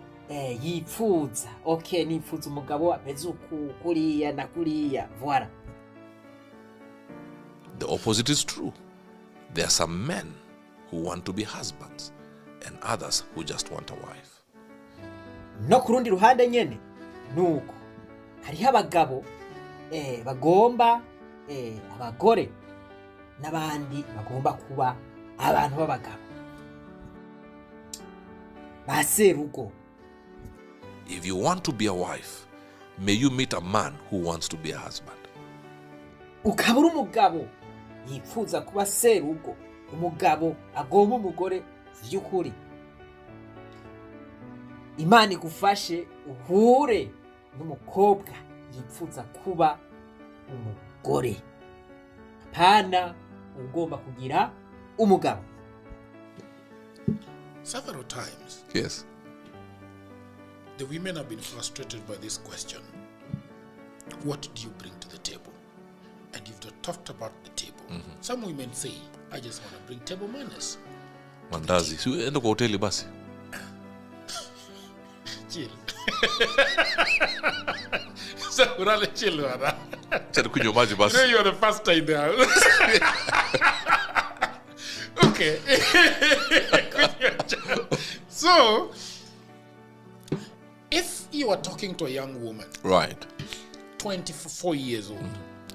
yipfuza. Okay, nipfuza umugabo ameze uku kuriya na kuriya, voilà. The opposite is true. There are some men who want to be husbands and others who just want a wife. No kurundi ruhande nyene nuko hariho abagabo bagomba abagore n'abandi bagomba kuba abantu b'abagabo baserugo. If you want to be a wife, may you meet a man who wants to be a husband. Ukabura umugabo yipfuza kuba serugo, umugabo agomba umugore vy'ukuri. Imana igufashe uhure n'umukobwa yipfuza kuba umugore, apana ugomba kugira umugabo. Several times, Yes. the women have been frustrated by this question. What do you bring to the table? And you've talked about the table. Some women say, I just want to bring table manners. Mandazi. Si enda kwa hoteli basi. Chill. So, really chill, wada. Chani kunywa maji basi. You know you're the first time there. Okay. So, if you are talking to a young woman, Right. 24 years old,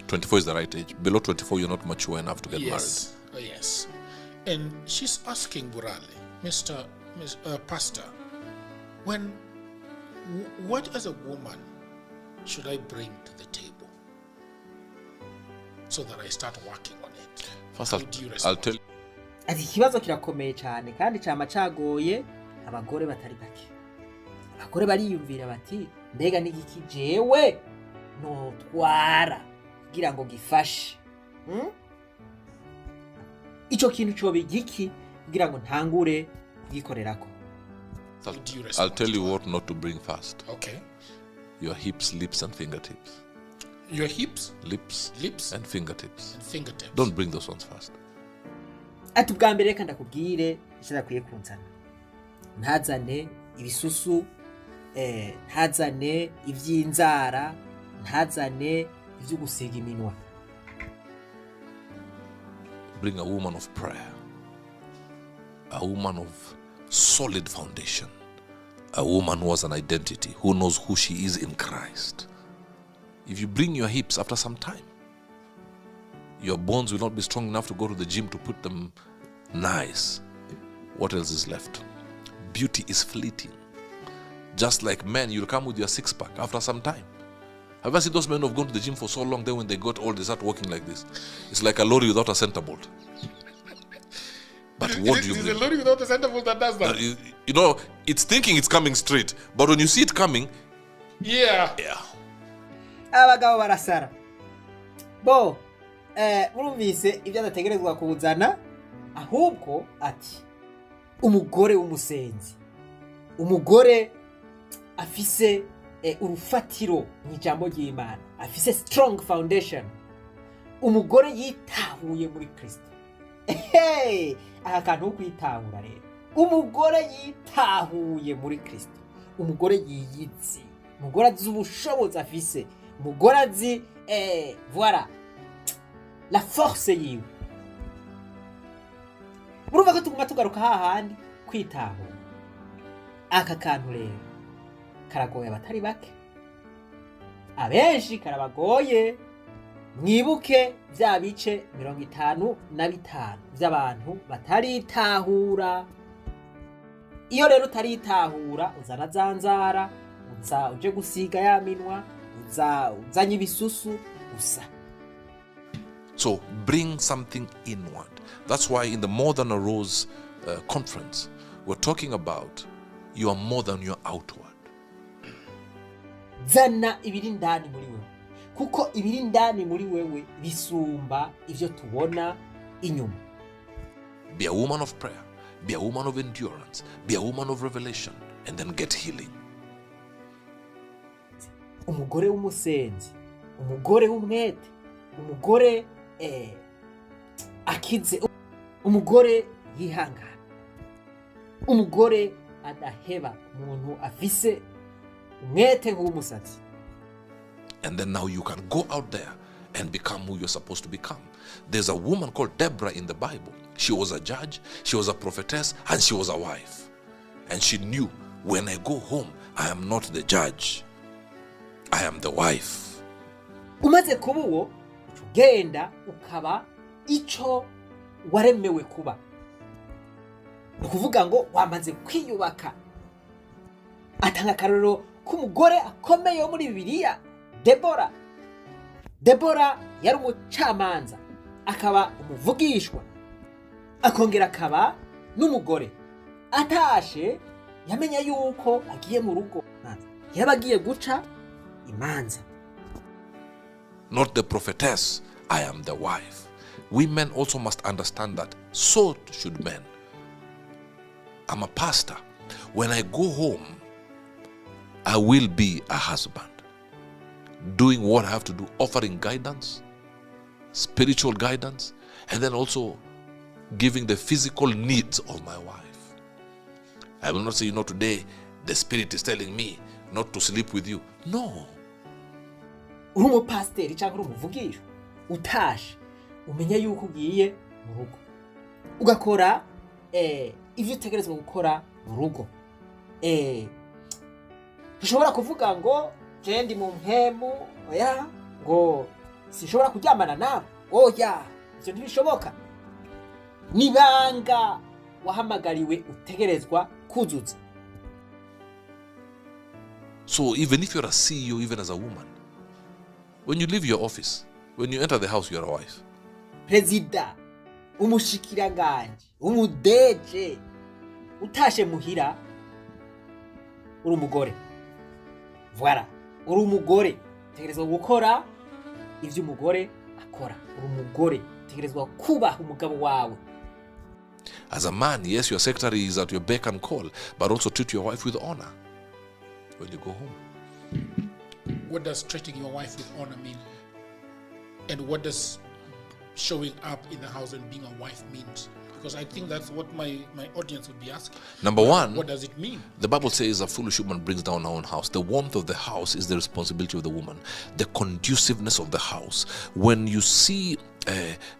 24 is the right age. Below 24, you're not mature enough to get yes, yes, and she's asking Burale, Pastor, what as a woman should I bring to the table so that I start working on it? First, How do you I'll respond? tell Ati ikibazo kirakomeye cyane kandi cyama cagoye abagore batari bake. Abagore bariyumvira bati mbega n'igiki jewe notwara kugira ngo gifashe. Ico kintu coba igiki kugira ngo ntangure kugikorerako. How do you I'll respond? tell you what not to bring first. Okay. Your hips, lips, and fingertips. Your hips, Lips lips, and fingertips. and fingertips. Don't bring those ones first. Ati ubwa mbere reka ndakubwire icyo akwiye kunzana. Ntazane ibisusu, ntazane ivy'inzara, ntazane ivyo gusiga iminwa. Bring a woman of prayer. A woman of solid foundation. A woman who has an identity, who knows who she is in Christ. If you bring your hips after some time, your bones will not be strong enough to go to the gym to put them nice. What else is left? Beauty is fleeting. Just like men, you'll come with your six-pack after some time. Have you seen those men who've gone to the gym for so long, then when they got old, they start walking like this? It's like a lorry without a center bolt. But what do you There's bring? a lorry without a center bolt that does that. You know, it's thinking it's coming straight, but when you see it coming, Yeah. yeah. Abagabo barasara. Bo, murumvise ibyo adategerezwa kuzana, ahubwo ati umugore w'umusenzi. Umugore afise urufatiro mu ijambo ry'Imana, afise strong foundation. Umugore yitahuye muri Kristo. Hey, aha kantu ko kwitahura rero umugore yitahuye muri Kristo, umugore yiyizi, umugore azi ubushobozi afise, umugore azi voilà la force yiwe. Urumva ko tuguma tugaruka hahandi kwitahura. Aka kantu rero karagoye abatari bake, abenshi karabagoye. Mwibuke vya bice 55 vy'abantu bataritahura. Iyo rero utaritahura uzana zanzara, uje gusiga ya minwa, uzanye ibisusu gusa. So bring something inward. That's why in the More Than a Rose conference, we're talking about you are more than your outward. Zana ibiri ndani muri wewe, kuko ibiri ndani muri wewe bisumba ivyo tubona inyuma. Be a woman of prayer, be a woman of endurance, be a woman of revelation, and then get healing. Umugore w'umusenzi, umugore w'umwete, umugore akize, umugore yihangana, umugore adaheba, umuntu afise umwete nk'umusatsi. And then now you can go out there and become who you're supposed to become. There's a woman called Deborah in the Bible. She was a judge, she was a prophetess, and she was a wife. And she knew, when I go home, I am not the judge, I am the wife. Umaze kuba uwo, ugenda ukaba ico waremewe kuba. Ukuvuga ngo wamaze kwiyubaka. Atanga karoro k'umugore akomeye wo muri Bibiliya, Deborah yari umucamanza, akaba umuvugishwa, akongera akaba n'umugore. Atashe yamenya yuko agiye mu rugo, yabagiye guca imanza. Not the prophetess, I am the wife. Women also must understand that. So should men. I'm a pastor. When I go home, I will be a husband, doing what I have to do, offering guidance, spiritual guidance, and then also giving the physical needs of my wife. I will not say, today the Spirit is telling me not to sleep with you. No. Uri umupasiteri cyangwa uri umuvugisha, utashe umenya yuko ugiye mu rugo, ugakora ivyo utegerezwa gukora mu rugo. Ushobora kuvuga ngo je ndi mu mpemu, oya, ngo sinshobora kuryamana nawe, oya, ivyo ntibishoboka. Nibanga wahamagariwe utegerezwa kuzuza. So even if you're a CEO, even as a woman, when you leave your office, when you enter the house, you're a wife. Prezida, umushikiranganje, umudeje, utashe muhira, uri umugore. Voilà, uri umugore, tegerezwa gukora ivyo umugore akora. Uri umugore, tegerezwa kubaha umugabo wawe. As a man, yes, your secretary is at your beck and call, but also treat your wife with honor when you go home. What does treating your wife with honor mean? And what does showing up in the house and being a wife means? Because I think that's what my audience would be asking. Number one, what does it mean? The Bible says a foolish woman brings down her own house. The warmth of the house is the responsibility of the woman. The conduciveness of the house. When you see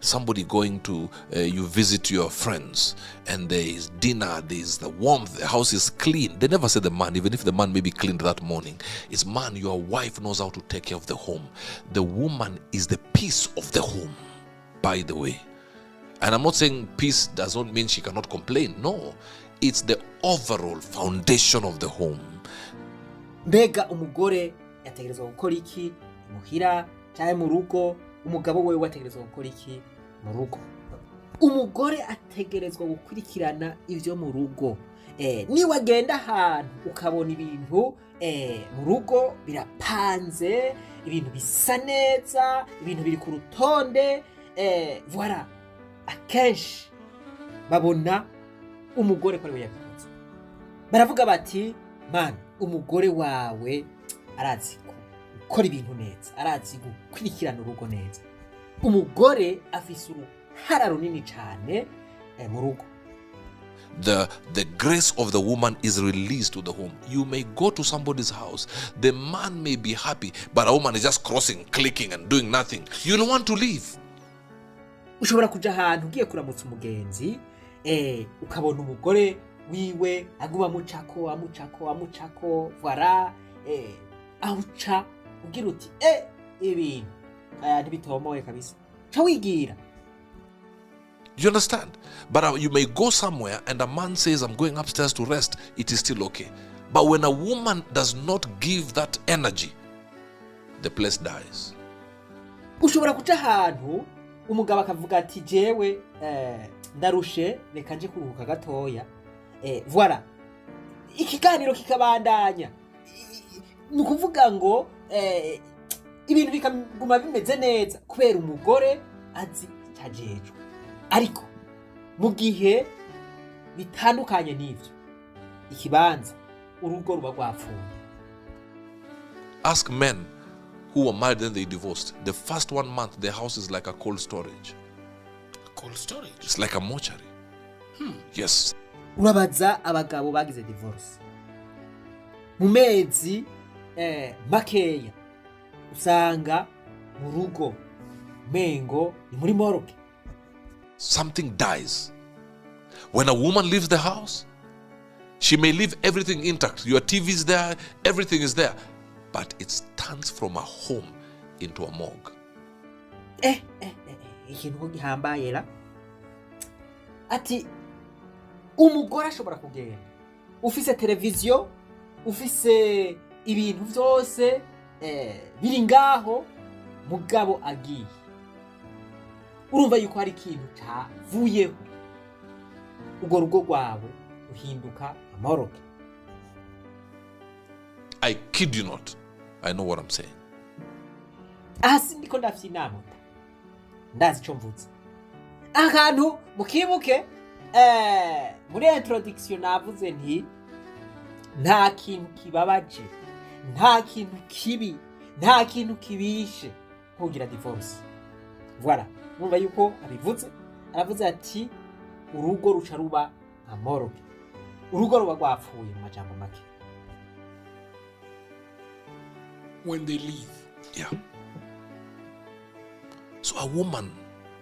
somebody going to, you visit your friends and there is dinner, there is the warmth, the house is clean. They never say the man, even if the man may be cleaned that morning. It's man, your wife knows how to take care of the home. The woman is the peace of the home, by the way. And I'm not saying peace does not mean she cannot complain. No, it's the overall foundation of the home. Mbega umugore yategerezwa gukora iki muhira cyangwa mu rugo? Umugabo we wategerezwa gukora iki mu rugo? Umugore ategerezwa gukurikirana ivyo mu rugo. Niwe agenda ahantu ukabona ibintu mu rugo birapanze, ibintu bisa neza, ibintu biri ku rutonde, voilà. Akenshi babona umugore ko ariwe yabikoze. Baravuga bati, man, umugore wawe arazi gukora ibintu neza, arazi gukurikirana urugo neza. Umugore afise uruhara runini cyane mu rugo. the grace of the woman is released to the home. You may go to somebody's house, the man may be happy, but a woman is just crossing, clicking and doing nothing. You don't want to leave. Ushobora kuja ahantu ugiye kuramutsa umugenzi ukabona umugore wiwe aguma amucako voilà ahuca ugira uti ibintu ntibitomoye kabisa ca wigira. You understand? But you may go somewhere and a man says, I'm going upstairs to rest. It is still okay. But when a woman does not give that energy, the place dies. Ushobora kuja ahantu umugabo akavuga ati jewe ndarushe reka nje kuruhuka gatoya voilà ikiganiro kikabandanya ni ukuvuga ngo ibintu bikaguma bimeze neza kubera umugore azi icyajejwe. Ariko mu gihe bitandukanye n'ivyo ikibanza urugo ruba rwapfuye. Ask men who were married and they divorced. The first 1 month, their house is like a cold storage. Cold storage? It's like a mortuary. Yes. Urabaza abagabo bagize divorce. Mu mezi makeya usanga mu rugo mengo ni muri moroke. Something dies. When a woman leaves the house, she may leave everything intact. Your TV is there, everything is there. But it turns from a home into a morgue. Ikintu gihambaye la. Ati umugore ashobora kugenda. Ufise televiziyo, ufise ibintu byose biri ngaho mugabo agiye. Urumva yuko hari ikintu cavuyeho. Ugo rugo rwawe uhinduka amoroke. I kid you not. I know what I'm saying. Asi ndiko ndafite inama. Ndazi ico mvuze. Akantu mukibuke muri introduction navuze nti nta kintu kibabaje, nta kintu kibi, nta kintu kibishe kugira divorce. Voilà. Numva yuko abivuze, aravuze ati urugo ruca ruba amoroke. Urugo ruba rwapfuye mu majambo make. When they leave. Yeah. So a woman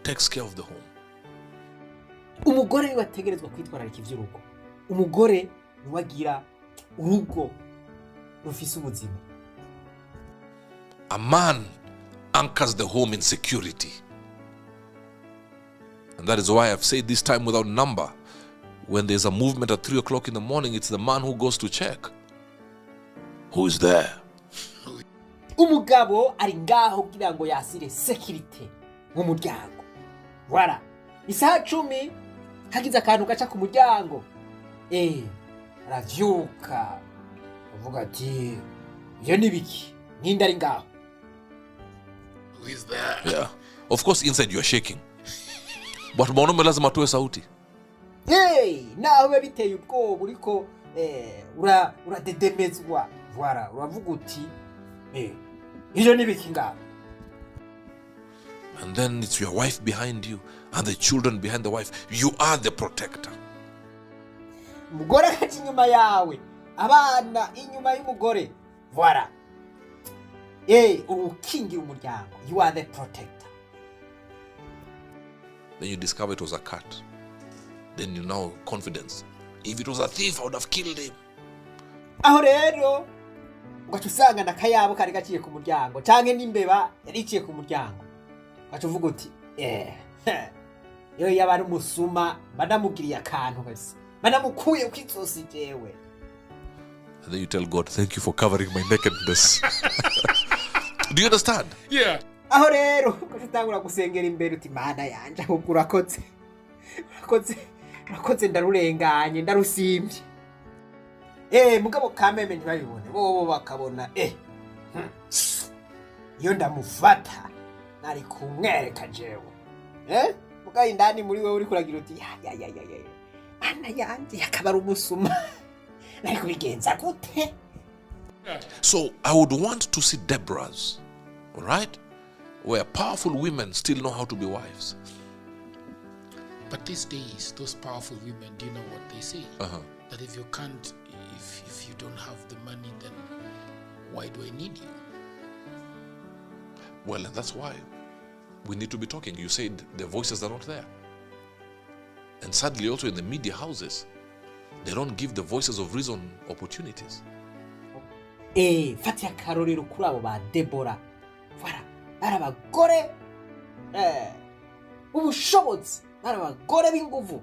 takes care of the home. Umugore niwe ategerezwa kwitwararika ivy'urugo. Umugore niwe agira urugo rufise ubuzima. A man anchors the home in security. And that is why I've said this time without number. When there's a movement at 3 o'clock in the morning, it's the man who goes to check. Who is there? Umugabo ari ngaho kugira ngo yasire security mu muryango. Voilà. Isaha 10 hagize akantu gaca ku muryango. Aravyuka. Uvuga ati iyo nibiki ninde ari ngaho. Who is there? Yeah. Of course inside you are shaking. But mwanaume lazima atoe sauti. Naho biba biteye ubwoba uriko uradedemezwa. Voilà, uravuga uti iyo nibiki ngaho. And then it's your wife behind you and the children behind the wife. You are the protector. Umugore akaca inyuma yawe, abana inyuma y'umugore. Voilà. Ukingira umuryango. You are the protector. Then you discover it was a cat. Then you now confidence. If it was a thief, I would have killed him. Aho rero ugaca usanga nakayabo kari gaciye ku muryango canke n'imbeba yariciye ku muryango. Ugaca uvuga uti yo yabari umusuma banamugiriye akantu basi. Banamukuye ukitsosi jewe. And then you tell God, thank you for covering my nakedness. Do you understand? Yeah. Aho rero ugaca utangura gusengera imbere uti mana yanje ahubwo urakoze. Urakoze ndarurenganye ndarusimbye. Mugabo kameme ntibabibone bo bakabona iyo ndamufata nari kumwereka jewe mugaye indani muri wewe uri kuragira uti ana yanje yakabara umusuma nari kubigenza gute. So I would want to see Deborahs, all right, where powerful women still know how to be wives. But these days, those powerful women, do you know what they say? That if you can't, if you don't have the money, then why do I need you? Well, and that's why we need to be talking. You said the voices are not there. And sadly, also in the media houses, they don't give the voices of reason opportunities. Fati akarorero kuri abo ba Deborah. Voilà, bari abagore ubushobozi, bari abagore b'inguvu.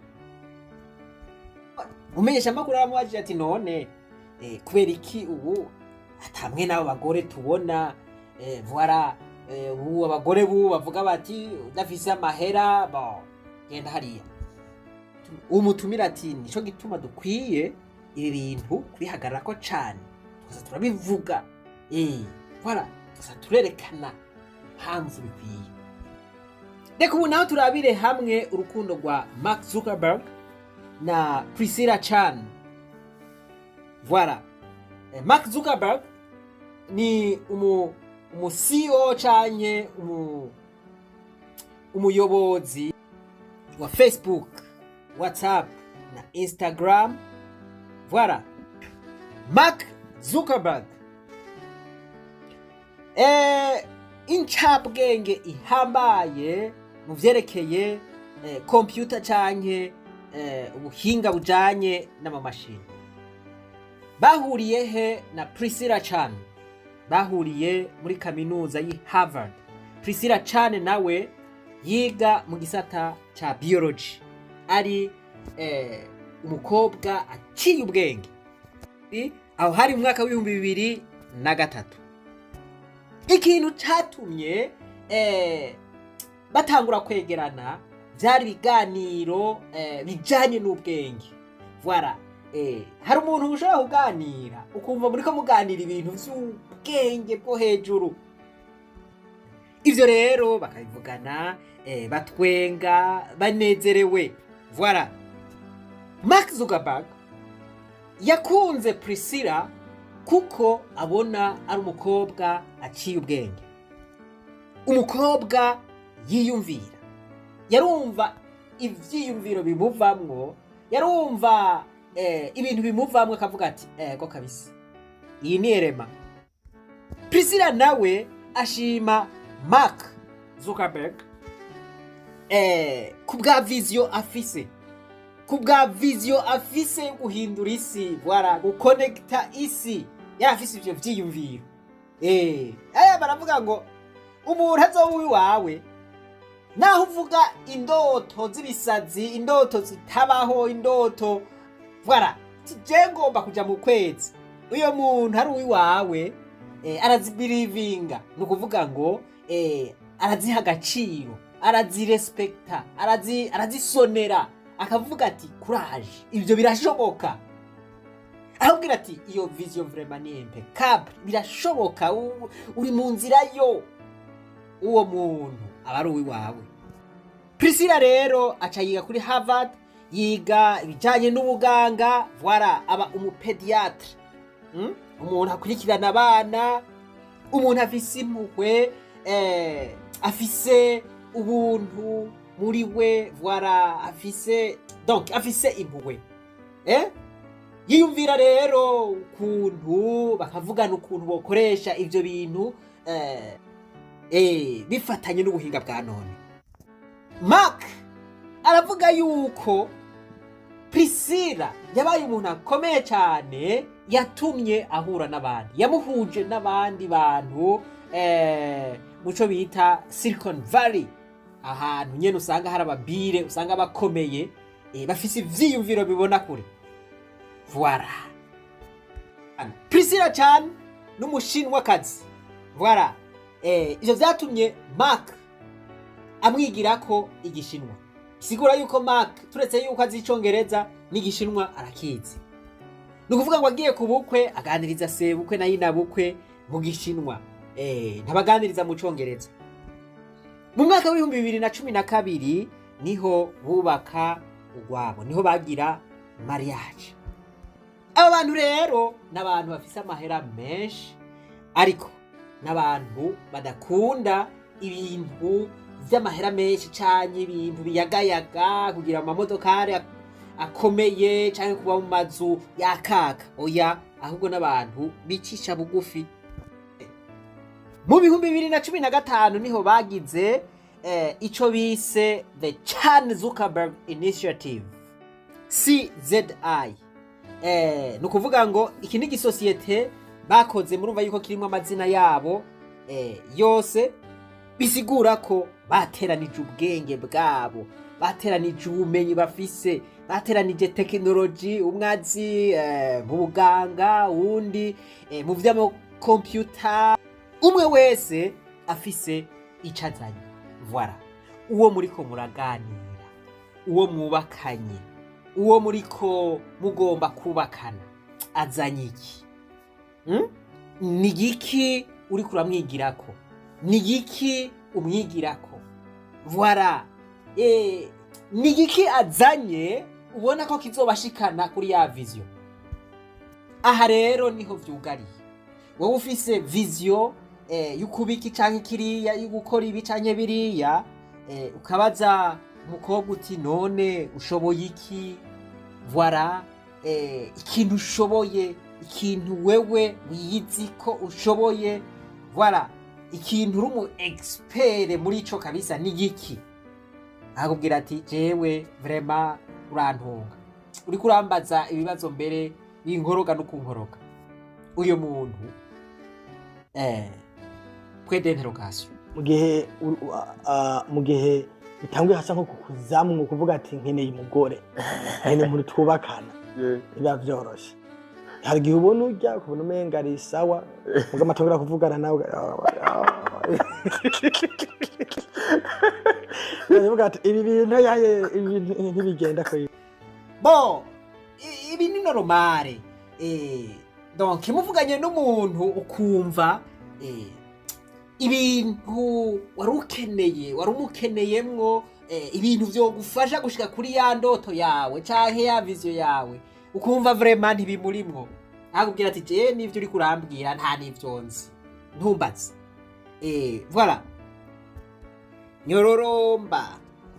Umenyesha amakuru aramubajije ati none kubera iki ubu atamwe n'abo bagore tubona voilà ubu abagore bu bavuga bati udafise amahera bon genda hariya. Umutumira ati nico gituma dukwiye ibi bintu kubihagararako cane tukaza turabivuga voilà tukaza turerekana hanze bikwiye. Reka ubu naho turabire hamwe urukundo rwa Mark Zuckerberg na Priscilla Chan. Voilà, Mark Zuckerberg ni umu CEO canke umuyobozi wa Facebook, WhatsApp na Instagram. Voilà, Mark Zuckerberg incabwenge ihambaye mu vyerekeye computer canke ubuhinga bujanye n'amamashini. Bahuriye he na Priscilla Chan? Bahuriye muri kaminuza y'i Harvard. Priscilla Chan nawe yiga mu gisata ca biology, ari umukobwa aciye ubwenge. Aho hari mu mwaka w'2003. Ikintu catumye batangura kwegerana byari biganiro bijanye n'ubwenge. Voilà, hari umuntu ushobora kuganira ukumva muri ko muganira ibintu by'ubwenge bwo hejuru. Ivyo rero bakabivugana batwenga banezerewe. Voilà, Mark Zuckerberg yakunze Priscilla kuko abona ari umukobwa aciye ubwenge, umukobwa yiyumvira, yarumva ivyiyumviro bimuvamwo, yarumva ibintu bimuvamwo akavuga ati ego kabisa iyi ni erema. Priscilla nawe ashima Mark Zuckerberg kubwa vision afise, kubwa vision afise guhindura isi, voilà, guconnecta isi. Yarafise ivyo vyiyumviro. Baravuga ngo umuntu azoba wawe naho uvuga indoto z'ibisazi, indoto zitabaho, indoto voilà, je ngomba kuja mu kwezi. Uyo muntu ari uwiwawe arazibirivinga, nukuvuga ngo araziha agaciro, arazirespekta, arazisonera, akavuga ati courage, ivyo birashoboka. Ahubwira ati iyo vision vraiment ni impeccable, birashoboka, uri mu nzira yo. Uwo muntu aba ari uwiwawe. Priscilla rero aca yiga kuri Harvard, yiga ibijanye n'ubuganga. Voilà, aba umupediatre, umuntu akurikirana abana, umuntu afise impuhwe, afise ubuntu muri we. Voilà, afise impuhwe. Yiyumvira rero ukuntu bakavugana ukuntu bokoresha ivyo bintu bifatanye n'ubuhinga bwa none. Mark aravuga yuko Priscilla yabaye umuntu akomeye cyane, yatumye ahura n'abandi, yamuhuje n'abandi bantu muco bita Silicon Valley, ahantu nyene usanga hari ababire, usanga bakomeye, bafise ivyiyumviro bibona kure. Voilà, Priscilla Chan n'umushinwakazi. Voilà, ivyo vyatumye Mark amwigirako igishinwa. Sigura yuko Mark turetse yuko azi icongereza n'igishinwa arakizi. Nukuvuga ngo agiye ku bukwe aganiriza sebukwe na yina bukwe mu gishinwa, ntabaganiriza mu congereza. Mu mwaka wa 2012 niho bubaka urwabo, niho bagira mariage. Aba bantu rero n'abantu bafise amahera menshi, ariko n'abantu badakunda ibintu vy'amahera menshi canke ibintu biyagayaga kugira amamodokari akomeye canke kuba mu mazu yakaka. Oya, ahubwo n'abantu bicisha bugufi. Mu 2015 niho bagize ico bise the Chan Zuckerberg Initiative, CZI. Ni ukuvuga ngo iki ni igisosiyete bakoze, murumva yuko kirimo amazina yabo yose, bisigura ko bateranije ubwenge bwabo, bateranije ubumenyi bafise, bateranije tekinoloji, umwazi mu buganga, uwundi mu vy'amakompyuta, umwe wese afise icazanye. Voilà, uwo muriko muraganira, uwo mwubakanye, uwo muriko mugomba kubakana azanye iki? Ni giki uri kuramwigirako? Ni giki umwigirako? Voilà, ni giki azanye ubona ko kizobashikana kuri ya vision. Aha rero niho vyugariye. Wowe ufise vision y'ukubiki canke kiriya, y'ugukora ibi canke biriya, ukabaza umukobwa uti none ushoboye iki? Voilà, ikintu ushoboye, ikintu wewe wiyizi ko ushoboye, voilà, ikintu uri umu expert muri ico kabisa ni giki? Akubwira ati jewe vraiment urantunga, uri kurambaza ibibazo mbere y'inkoroga no kunkoroga. Uyo muntu point d'interrogation. Mu gihe bitanguye hasa nko kukuzamu mu kuvuga ati nkeneye umugore, nkeneye umuntu twubakana, biba vyoroshe. Hari igihe ubona urya ukabona umenga ari sawa, muga amatangura kuvugana nawe uvuga ati ibi bintu ntibigenda ko. Bon, ibi ni normale. Donc muvuganye n'umuntu ukumva ibintu warumukeneyemwo, ibintu vyogufasha gushika kuri ya ndoto yawe canke ya vision yawe, ukumva vraiment ntibimurimwo. Akubwira ati je nivyo uri kurambwira nta nivyo nzi, ntumbaze. Voilà, nyororomba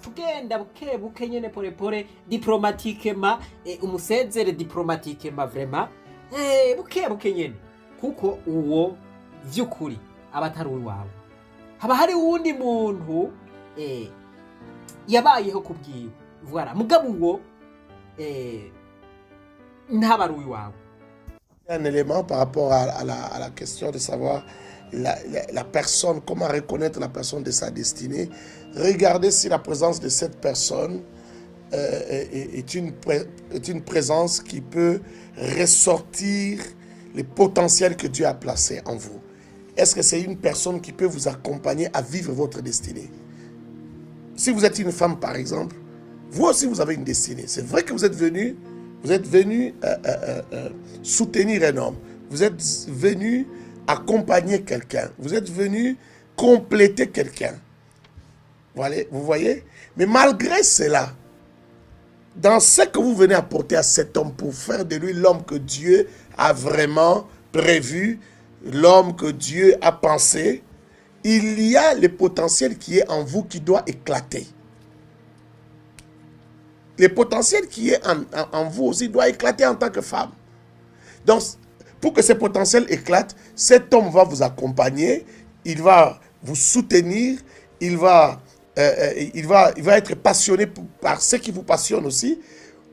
tugenda buke nyene pore pore, diplomatiquement, umusezere diplomatiquement vraiment, buke nyene, kuko uwo vy'ukuri abatari uwawe. Haba hari uwundi muntu yabayeho kubwiwe. Voilà, mugabo uwo ntaba ari uwawe. Un élément par rapport à la question de savoir la personne, comment reconnaître la personne de sa destinée. Regardez si la présence de cette personne est une présence qui peut ressortir les potentiels que Dieu a placés en vous. Est-ce que c'est une personne qui peut vous accompagner à vivre votre destinée? Si vous êtes une femme, par exemple, vous aussi vous avez une destinée. C'est vrai que vous êtes venu soutenir un homme. Vous êtes venu accompagner quelqu'un. Vous êtes venu compléter quelqu'un. Voilà, vous voyez? Mais malgré cela, dans ce que vous venez apporter à cet homme pour faire de lui l'homme que Dieu a vraiment prévu, l'homme que Dieu a pensé, il y a le potentiel qui est en vous qui doit éclater. Le potentiel qui est en vous aussi doit éclater en tant que femme. Donc, pour que ce potentiel éclate, cet homme va vous accompagner, il va vous soutenir, il va être passionné par ce qui vous passionne aussi.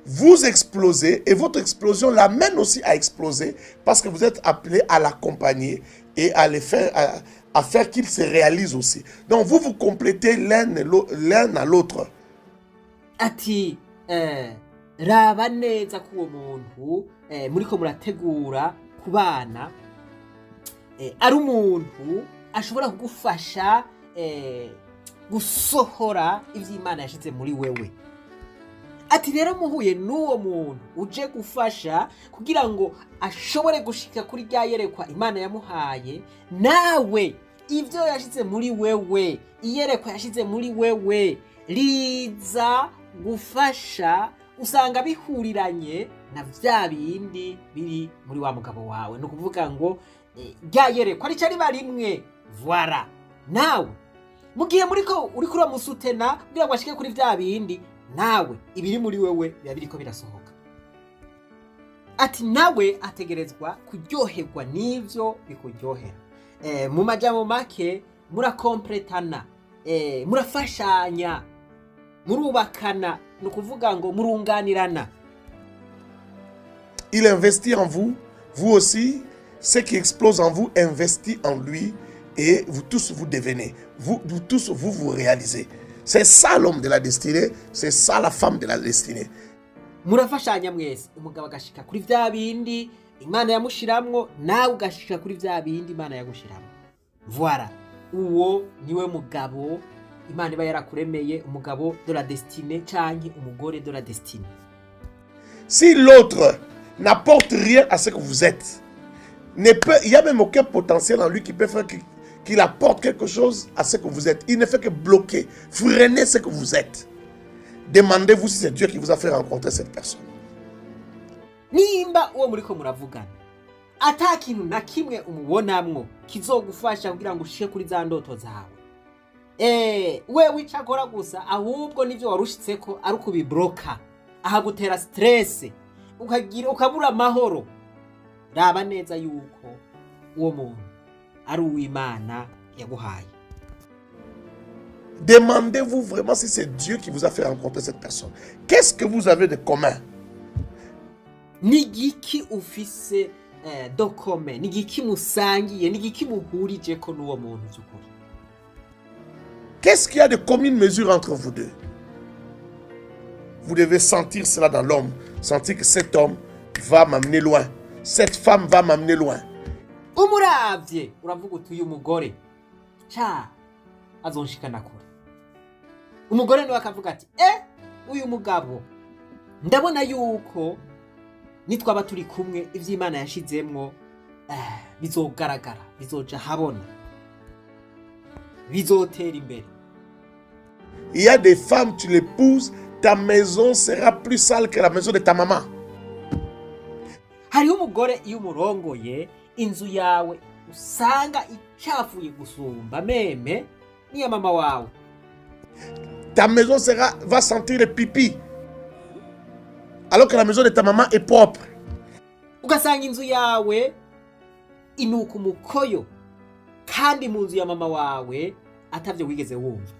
Vous explosez et votre explosion l'amène aussi à exploser parce que vous êtes appelé à l'accompagner et à faire qu'il se réalise aussi. Donc, vous vous complétez l'un à l'autre. Ati raba neza k'uwo muntu muriko murategura kubana ari umuntu ashobora kugufasha gusohora ivy'Imana yashize muri wewe. Ati rero muhuye n'uwo muntu uje gufasha kugira ngo ashobore gushika kuri rya yerekwa Imana yamuhaye, nawe ivyo yashize muri wewe, iyerekwa yashize muri wewe riza gufasha, usanga bihuriranye na vya bindi biri muri wa mugabo wawe. No kuvuga ngo rya yerekwa rica riba rimwe. Voilà, nawe mugihe muriko uriko uramusutena kugira ngo ashike kuri vya bindi, nawe ibiri muri wewe biba biriko birasohoka. Ati nawe ategerezwa kuryoherwa n'ivyo bikuryohera. Mu majambo make murakompletana, murafashanya, murubakana, ni ukuvuga ngo murunganirana. Il investit en vous, vous aussi, ce qui explose en vous investit en lui, et vous tous vous devenez, vous tous vous réalisez. C'est ça l'homme de la destinée, c'est ça la femme de la destinée. Murafashanya mwese, umugabo agashika kuri vya bindi Imana yamushiramwo, nawe ugashika kuri vya bindi Imana yagushiramwo. Voilà, uwo niwe mugabo Imana iba yarakuremeye, umugabo de la destinée canke umugore de la destinée. Si l'autre n'apporte rien à ce que vous êtes, il n'y a même aucun potentiel en lui qui peut faire qu'il apporte quelque chose à ce que vous êtes. Il ne fait que bloquer, freiner ce que vous êtes. Demandez-vous si c'est Dieu qui vous a fait rencontrer cette personne. Nimba uwo muriko muravugana ata kintu na kimwe umubonamwo kizogufasha kugira ngo ushike kuri za ndoto zawe, wewe icakora gusa ahubwo nivyo warushitseko ari ukubibloka, ahagutera stress, ukabura amahoro, raba neza yuko uwo muntu ari uw'Imana yaguhaye. Demandez-vous vraiment si c'est Dieu qui vous a fait rencontrer cette personne. Qu'est-ce que vous avez de commun? Nigiki ufise do commun, nigiki musangiye, nigiki muhurijeko n'uwo muntu by'ukuri. Qu'est-ce qu'il y a de commune mesure entre vous deux? Vous devez sentir cela dans l'homme, sentir que cet homme va m'amener loin, cette femme va m'amener loin. Umuravye uravuga uti uyu mugore cha azonshikana kure. Umugore niwe akavuga ati uyu mugabo ndabona yuko nitwaba turi kumwe ivy'Imana yashizemwo bizogaragara, bizoja habona, bizotera imbere. Il y a des femmes, tu l'épouses, ta maison sera plus sale que la maison de ta maman. Hariho umugore iyo umurongoye inzu yawe usanga icafuye gusumba meme niya mama wawe. Ta maison va sentir le pipi, alors que la maison de ta maman est propre. Ugasanga inzu yawe inuka umukoyo kandi mu nzu ya mama wawe atavyo wigeze wumva.